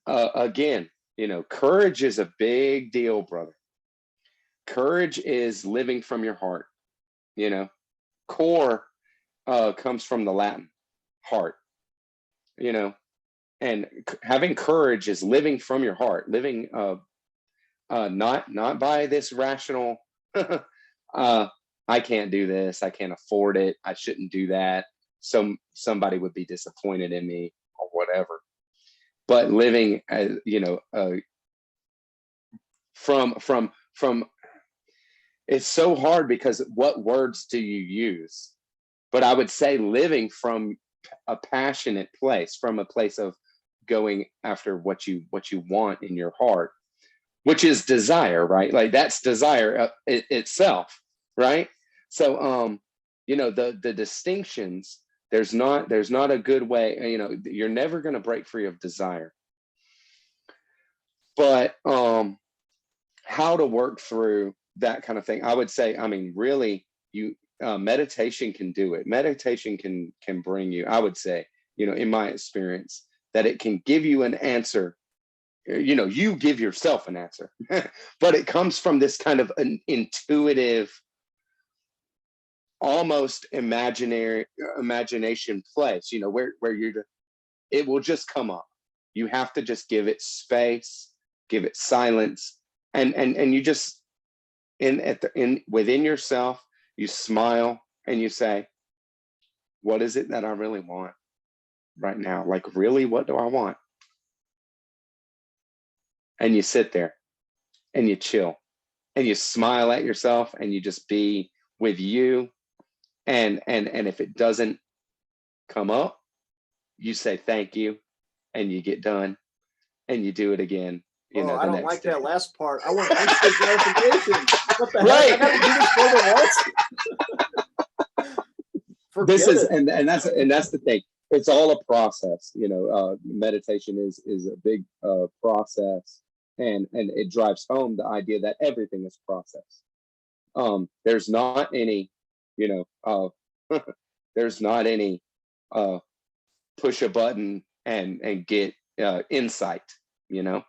again, courage is a big deal, brother. Courage is living from your heart. Core comes from the Latin heart, and having courage is living from your heart, living not by this rational I can't do this, I can't afford it, I shouldn't do that, somebody would be disappointed in me or whatever, but living from it's so hard because what words do you use? But I would say living from a passionate place, from a place of going after what you want in your heart, which is desire, right? Like that's desire itself, right? So the distinctions, there's not a good way, you're never going to break free of desire. But how to work through that kind of thing, I would say, really, you meditation can do it. Meditation can bring you, I would say, in my experience, that it can give you an answer. You give yourself an answer, but it comes from this kind of an intuitive, almost imagination place, where it will just come up. You have to just give it space, give it silence, and you just within yourself, you smile and you say, what is it that I really want right now? Like, really, what do I want? And you sit there and you chill and you smile at yourself and you just be with you. And if it doesn't come up, you say thank you and you get done and you do it again. I don't like that last part. I want instant gratification. What the right. heck? I gotta do this more than once. This is and that's the thing. It's all a process. Meditation is a big process, and it drives home the idea that everything is process. There's not any, there's not any push a button and get insight. No,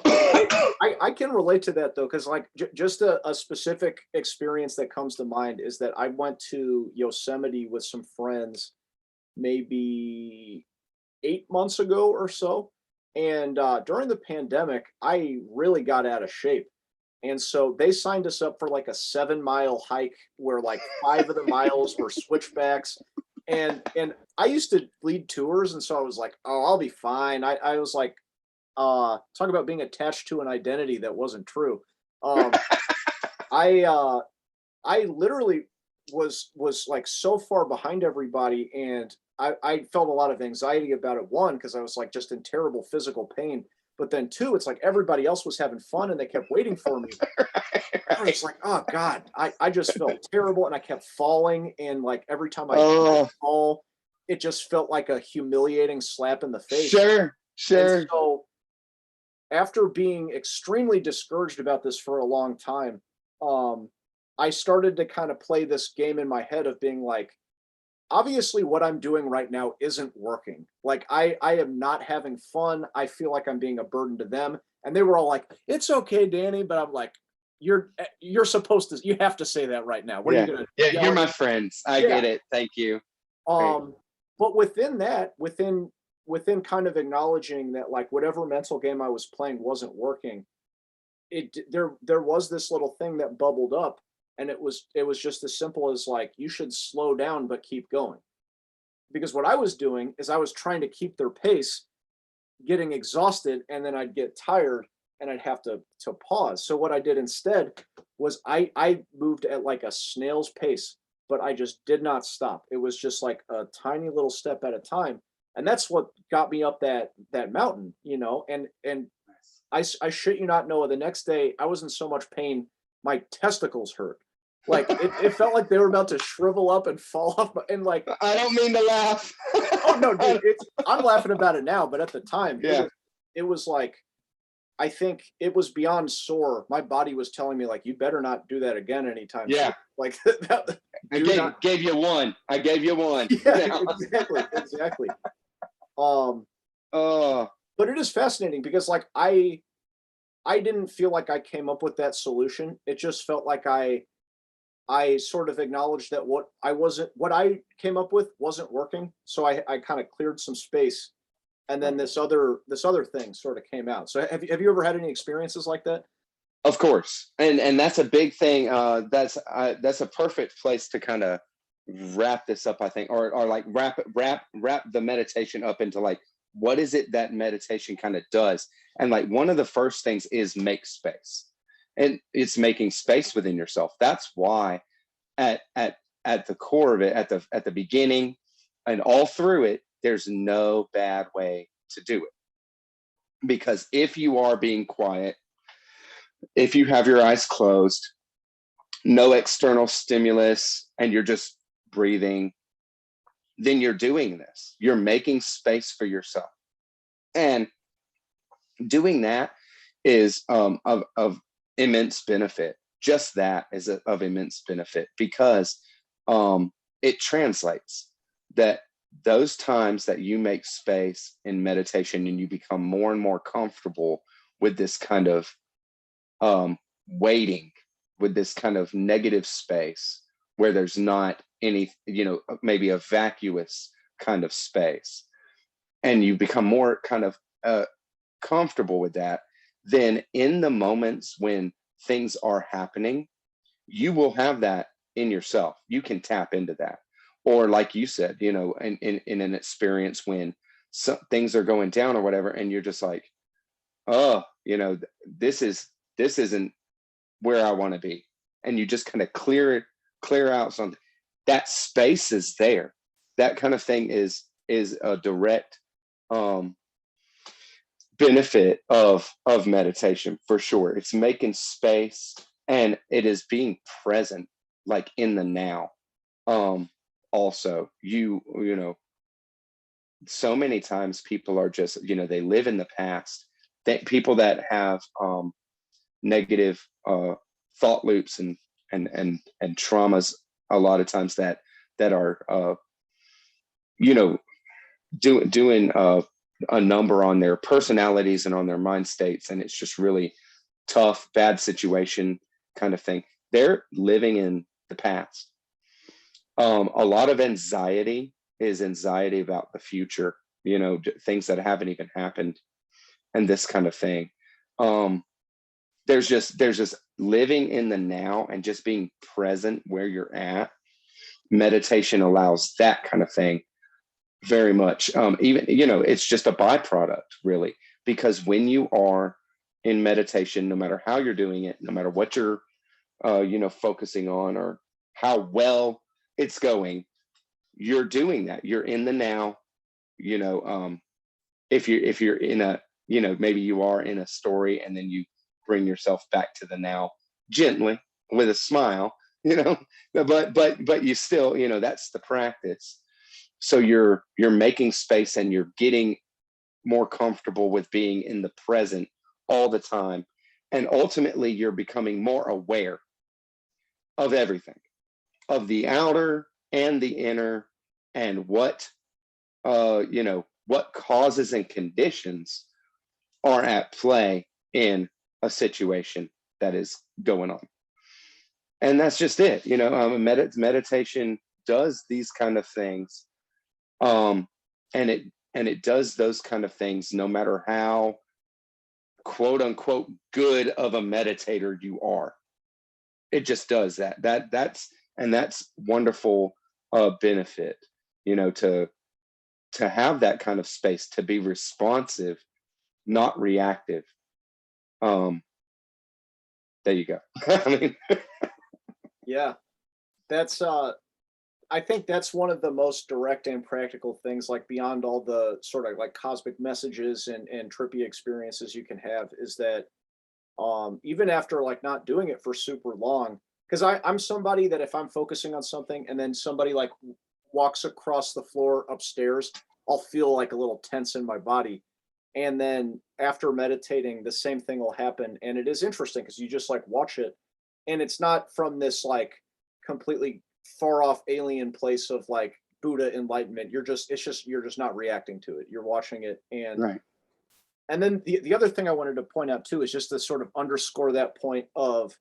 I can relate to that though, because like just a specific experience that comes to mind is that I went to Yosemite with some friends maybe 8 months ago or so, and during the pandemic, I really got out of shape. And so they signed us up for like a 7 mile hike where like 5 of the miles were switchbacks. And I used to lead tours, and so I was like, oh, I'll be fine. I was like, talk about being attached to an identity that wasn't true. Um, I literally was like so far behind everybody, and I felt a lot of anxiety about it. One, because I was like just in terrible physical pain, but then two, it's like everybody else was having fun and they kept waiting for me. I was like, oh God, I just felt terrible, and I kept falling, and like every time I fall, it just felt like a humiliating slap in the face. Sure. And so after being extremely discouraged about this for a long time, I started to kind of play this game in my head of being like, obviously what I'm doing right now isn't working. Like I am not having fun. I feel like I'm being a burden to them. And they were all like, it's okay, Danny. But I'm like, you're supposed to, you have to say that right now. What are you gonna you're my friends. I get it. Thank you. But within that, within kind of acknowledging that like whatever mental game I was playing wasn't working, there was this little thing that bubbled up, and it was just as simple as like, you should slow down but keep going. Because what I was doing is I was trying to keep their pace, getting exhausted, and then I'd get tired and I'd have to pause. So what I did instead was I moved at like a snail's pace, but I just did not stop. It was just like a tiny little step at a time. And that's what got me up that mountain, and I shit you not, Noah, the next day I was in so much pain, my testicles hurt. Like it felt like they were about to shrivel up and fall off and like I don't mean to laugh. oh no, dude, I'm laughing about it now, but at the time Yeah. it was like I think it was beyond sore. My body was telling me like you better not do that again anytime soon. Yeah. Like that, I do not gave you one. I gave you one. yeah, exactly. Um Oh, but it is fascinating because like I didn't feel like I came up with that solution. It just felt like I sort of acknowledged that what I came up with wasn't working. So I kind of cleared some space and then this other thing sort of came out. So have you ever had any experiences like that? of course. And that's a big thing. That's a perfect place to kind of wrap this up, I think, or like wrap the meditation up into like what is it that meditation kind of does. And like one of the first things is make space. And it's making space within yourself. That's why at at the core of it, at the beginning and all through it, there's no bad way to do it. Because if you are being quiet, if you have your eyes closed, no external stimulus, and you're just breathing, then you're doing this. You're making space for yourself. And doing that is of immense benefit. Just that is of immense benefit because it translates that those times that you make space in meditation and you become more and more comfortable with this kind of waiting, with this kind of negative space where there's not any, maybe a vacuous kind of space, and you become more kind of comfortable with that, then in the moments when things are happening, you will have that in yourself. You can tap into that. Or like you said, in an experience when some things are going down or whatever, and you're just like, oh, this isn't where I want to be. And you just kind of clear out something. That space is there. That kind of thing is a direct benefit of meditation for sure. It's making space and it is being present, like in the now. Also, so many times people are just, they live in the past. That people that have negative thought loops and traumas, a lot of times that are doing a number on their personalities and on their mind states, and it's just really tough, bad situation kind of thing. They're living in the past. A lot of anxiety is anxiety about the future, things that haven't even happened, and this kind of thing. There's just living in the now and just being present where you're at. Meditation allows that kind of thing very much. Even, it's just a byproduct really, because when you are in meditation, no matter how you're doing it, no matter what you're focusing on or how well it's going, you're doing that. You're in the now. If you're in a, maybe you are in a story and then you bring yourself back to the now gently with a smile, but you still, that's the practice. So you're making space and you're getting more comfortable with being in the present all the time. And ultimately you're becoming more aware of everything, of the outer and the inner, and what causes and conditions are at play in a situation that is going on. And that's just it. Meditation does these kind of things. And it does those kind of things no matter how quote unquote good of a meditator you are. It just does that. That's wonderful benefit, to have that kind of space, to be responsive, not reactive. There you go. I mean, Yeah. That's I think that's one of the most direct and practical things, like beyond all the sort of like cosmic messages and trippy experiences you can have, is that even after like not doing it for super long, because I'm somebody that if I'm focusing on something and then somebody like walks across the floor upstairs, I'll feel like a little tense in my body. And then after meditating, the same thing will happen. And it is interesting because you just like watch it. And it's not from this like completely far off alien place of like Buddha enlightenment. You're just not reacting to it. You're watching it. Right. And then the other thing I wanted to point out too is just to sort of underscore that point of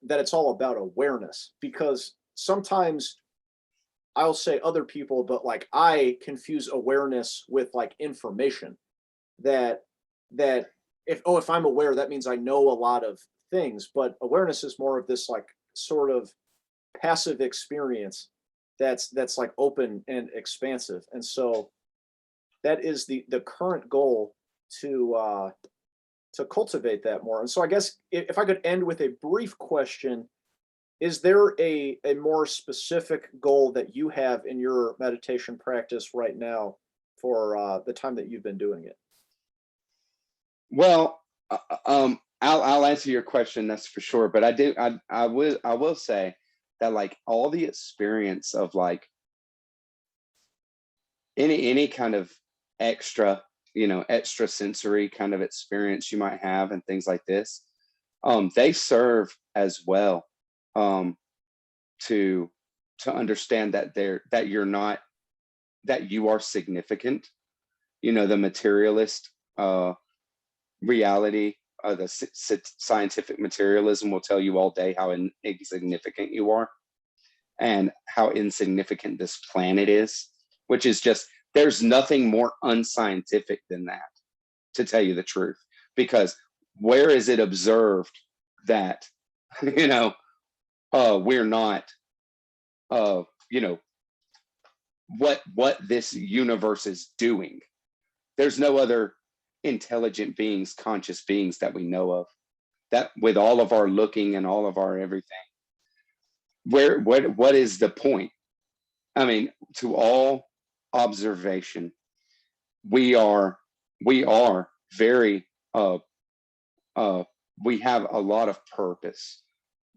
that it's all about awareness, because sometimes I'll say other people, but like I confuse awareness with like information. That that if I'm aware, that means I know a lot of things. But awareness is more of this like sort of passive experience that's like open and expansive. And so that is the current goal to cultivate that more. And so I guess if I could end with a brief question, is there a more specific goal that you have in your meditation practice right now for the time that you've been doing it? Well, I'll answer your question, that's for sure. But I will say that like all the experience of like any kind of extra, extra sensory kind of experience you might have and things like this, they serve as well, to understand that you are significant. The materialist reality, the scientific materialism will tell you all day how insignificant you are and how insignificant this planet is, which is just, there's nothing more unscientific than that, to tell you the truth. Because where is it observed that, we're not, what this universe is doing? There's no other intelligent beings, conscious beings that we know of, that with all of our looking and all of our everything, what is the point? I mean, to all observation, we are very we have a lot of purpose.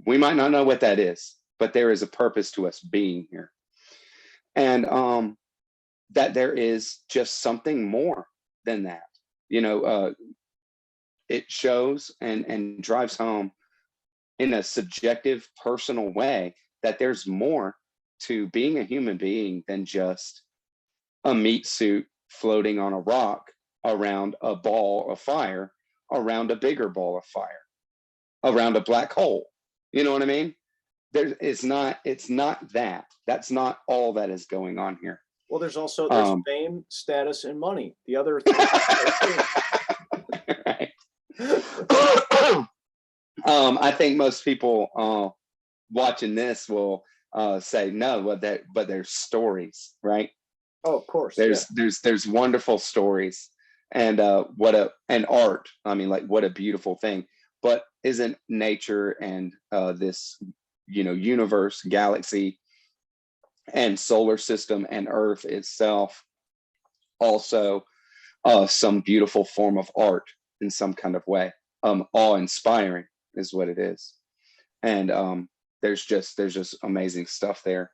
We might not know what that is, but there is a purpose to us being here. And that there is just something more than that. It shows and drives home in a subjective, personal way that there's more to being a human being than just a meat suit floating on a rock around a ball of fire, around a bigger ball of fire, around a black hole. You know what I mean? It's not that. That's not all that is going on here. Well, there's fame, status, and money. The other thing. Right. I think most people watching this will say no, but there's stories, right? Oh, of course. There's wonderful stories, and and art. I mean, like, what a beautiful thing. But isn't nature and this universe, galaxy, and solar system and Earth itself also some beautiful form of art in some kind of way? Awe-inspiring is what it is. And there's just amazing stuff there.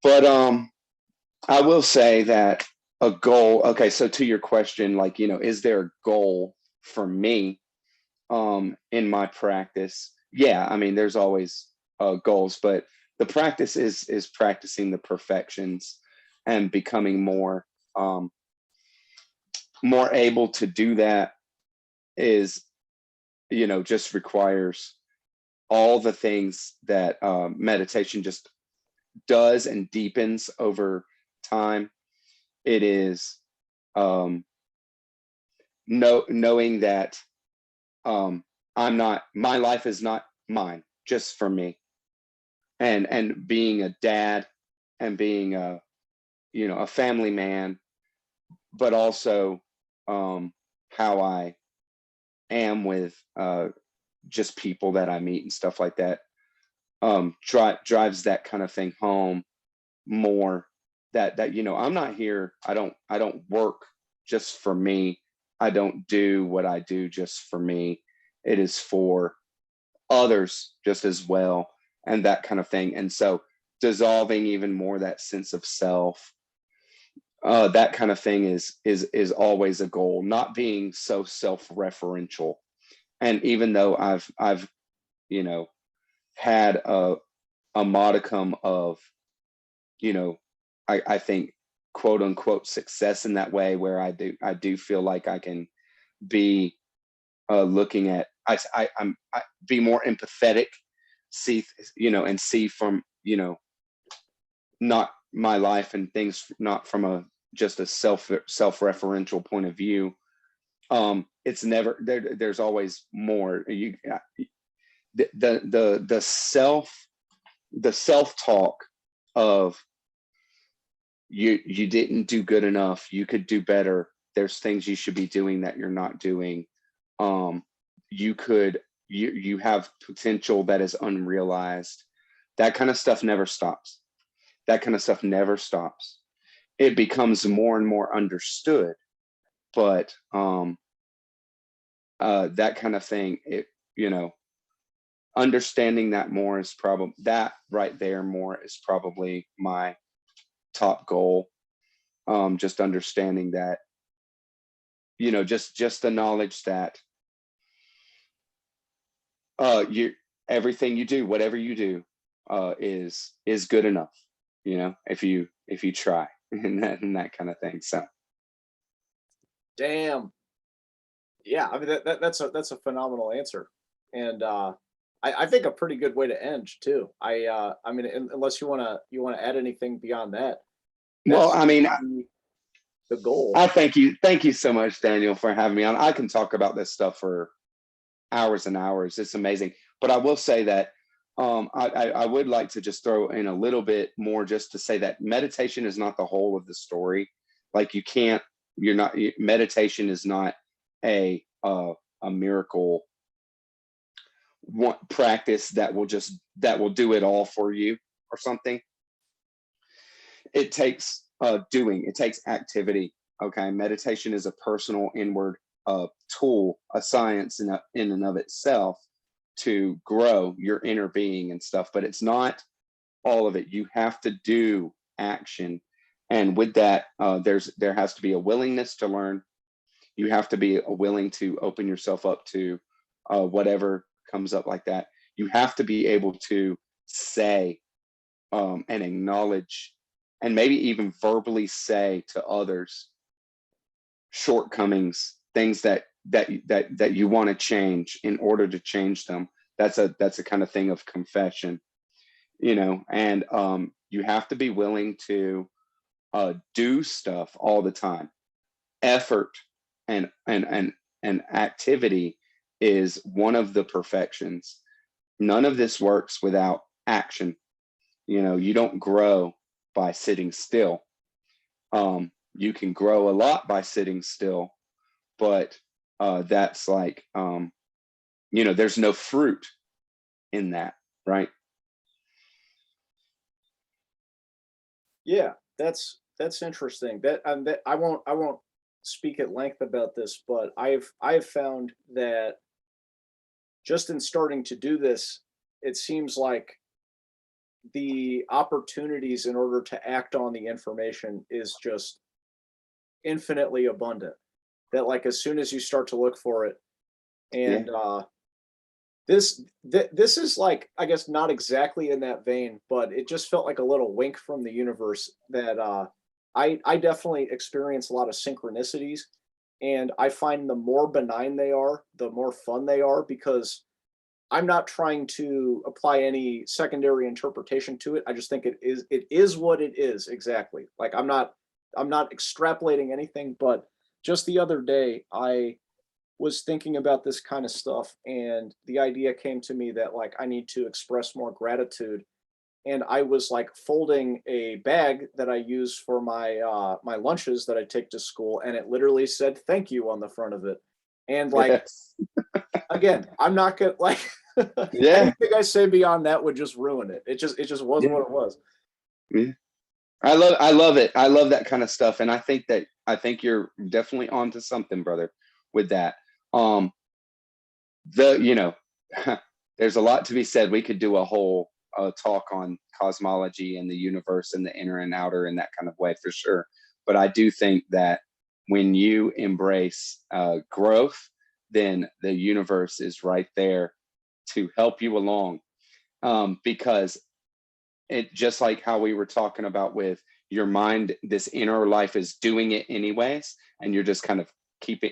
But I will say that a goal, okay, so to your question, like, is there a goal for me in my practice? Yeah, I mean, there's always goals, but the practice is practicing the perfections and becoming more able to do that. Is just requires all the things that meditation just does and deepens over time. It is knowing that my life is not mine, just for me, and being a dad and being a family man, but also how I am with just people that I meet and stuff like that, drives that kind of thing home more. That I'm not here. I don't work just for me. I don't do what I do just for me. It is for others just as well, and that kind of thing. And so dissolving even more that sense of self, that kind of thing is always a goal, not being so self-referential. And even though I've you know had a modicum of, I think, quote unquote success in that way, where I do feel like I can be looking at, I be more empathetic, see, and see from, not my life and things, not from a just a self-referential point of view. It's never there, there's always more. The self-talk of you didn't do good enough, you could do better, there's things you should be doing that you're not doing, you have potential that is unrealized. That kind of stuff never stops. It becomes more and more understood, but that kind of thing, understanding that more is probably, that right there more is probably my top goal. Just understanding that, just the knowledge that everything you do, whatever you do, is good enough, if you try, and that kind of thing. So Damn. Yeah, I mean that's a phenomenal answer, and I think a pretty good way to end too. I mean, unless you wanna add anything beyond that, well, that's I mean, the goal. I thank you so much, Daniel, for having me on. I can talk about this stuff for hours and hours. It's amazing. But I will say that I would like to just throw in a little bit more, just to say that meditation is not the whole of the story. Like, meditation is not a miracle practice that will do it all for you or something. It takes doing, it takes activity. Okay, meditation is a personal inward tool, a science in and of itself, to grow your inner being and stuff. But it's not all of it. You have to do action, and with that, there has to be a willingness to learn. You have to be willing to open yourself up to whatever comes up like that. You have to be able to say and acknowledge, and maybe even verbally say to others, shortcomings, things that you want to change in order to change them. That's a kind of thing of confession, and you have to be willing to do stuff all the time. Effort and activity is one of the perfections. None of this works without action. You don't grow by sitting still. You can grow a lot by sitting still, but that's like, there's no fruit in that, right? Yeah, that's interesting. That I won't speak at length about this, but I've found that just in starting to do this, it seems like the opportunities in order to act on the information is just infinitely abundant. That, like, as soon as you start to look for it, Yeah. and this is, like, I guess not exactly in that vein, but it just felt like a little wink from the universe that I definitely experience a lot of synchronicities, and I find the more benign they are, the more fun they are, because I'm not trying to apply any secondary interpretation to it. I just think it is what it is exactly. Like, I'm not extrapolating anything, but just the other day I was thinking about this kind of stuff, and the idea came to me that, like, I need to express more gratitude, and I was, like, folding a bag that I use for my lunches that I take to school, and it literally said "thank you" on the front of it. And, like, Yes. again, I'm not gonna, like, Yeah. anything I say beyond that would just ruin it. It just was Yeah. what it was. Yeah. I love it. I love that kind of stuff. And I think you're definitely onto something, brother, with that. Um, the, there's a lot to be said. We could do a whole talk on cosmology and the universe and the inner and outer in that kind of way for sure. But I do think that when you embrace growth, then the universe is right there to help you along. Because it, just like how we were talking about with your mind, this inner life is doing it anyways, and you're just kind of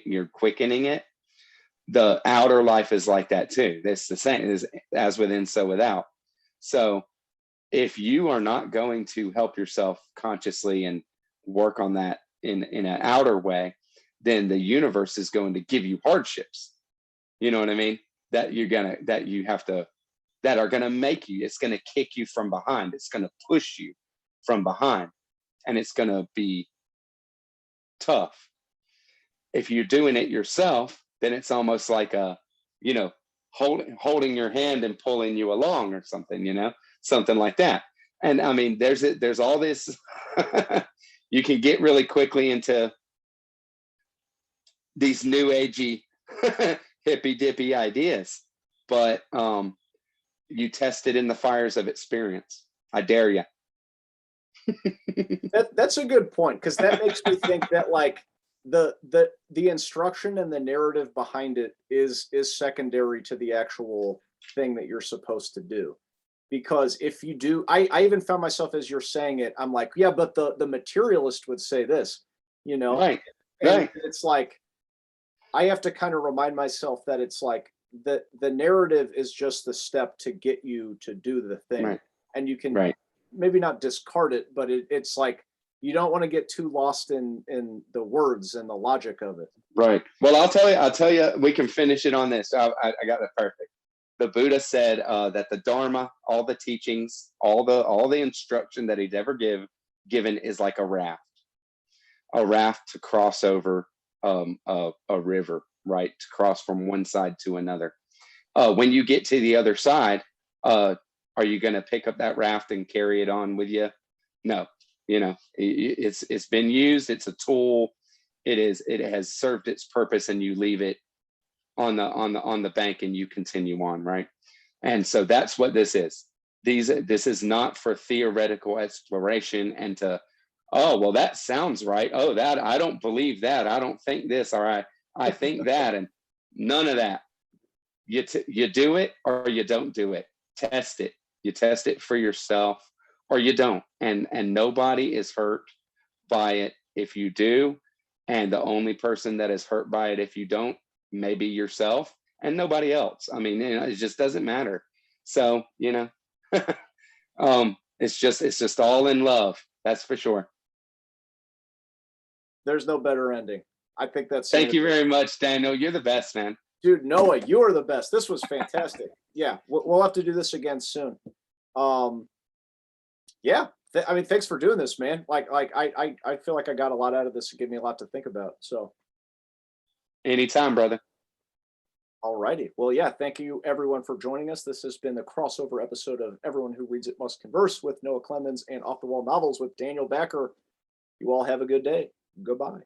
you're quickening it. The outer life is like that too. It's the same as within, so without. So if you are not going to help yourself consciously and work on that in an outer way, then the universe is going to give you hardships. You know what I mean? That are gonna make you, it's gonna kick you from behind. It's gonna push you from behind, and it's gonna be tough. If you're doing it yourself, then it's almost like holding your hand and pulling you along or something, something like that. And I mean, there's all this. You can get really quickly into these new agey hippy dippy ideas, but you test it in the fires of experience. I dare you. That's a good point, because that makes me think that like the instruction and the narrative behind it is secondary to the actual thing that you're supposed to do. Because if you do, I even found myself, as you're saying it, I'm like, yeah, but the materialist would say this, Right. And Right. it's like I have to kind of remind myself that it's like the narrative is just the step to get you to do the thing. Right. And you can Right. maybe not discard it, but it's like you don't want to get too lost in the words and the logic of it. Right. Well, I'll tell you, we can finish it on this. I got it perfect. The Buddha said that the Dharma, all the teachings, all the instruction that he'd ever given is like a raft to cross over a river, right? To cross from one side to another. When you get to the other side, are you going to pick up that raft and carry it on with you? No. It's been used. It's a tool. It has served its purpose, and you leave it on the bank and you continue on, right? And so that's what this is. This is not for theoretical exploration and to, oh, well, that sounds right. Oh, that I don't believe that. I don't think this, or I think that, and none of that. You do it or you don't do it. Test it. You test it for yourself or you don't. And nobody is hurt by it if you do. And the only person that is hurt by it if you don't, maybe yourself and nobody else. I mean, it just doesn't matter. So, it's just all in love. That's for sure. There's no better ending. I think that's. Thank you very much, Daniel. You're the best, man. Dude, Noah, you are the best. This was fantastic. Yeah, we'll have to do this again soon. Yeah, I mean, thanks for doing this, man. Like I feel like I got a lot out of this. It gave me a lot to think about. So, anytime, brother. All righty. Well, yeah, thank you everyone for joining us. This has been the crossover episode of Everyone Who Reads It Must Converse with Noah Clemons and Off the Wall Novels with Daniel Backer. You all have a good day. Goodbye.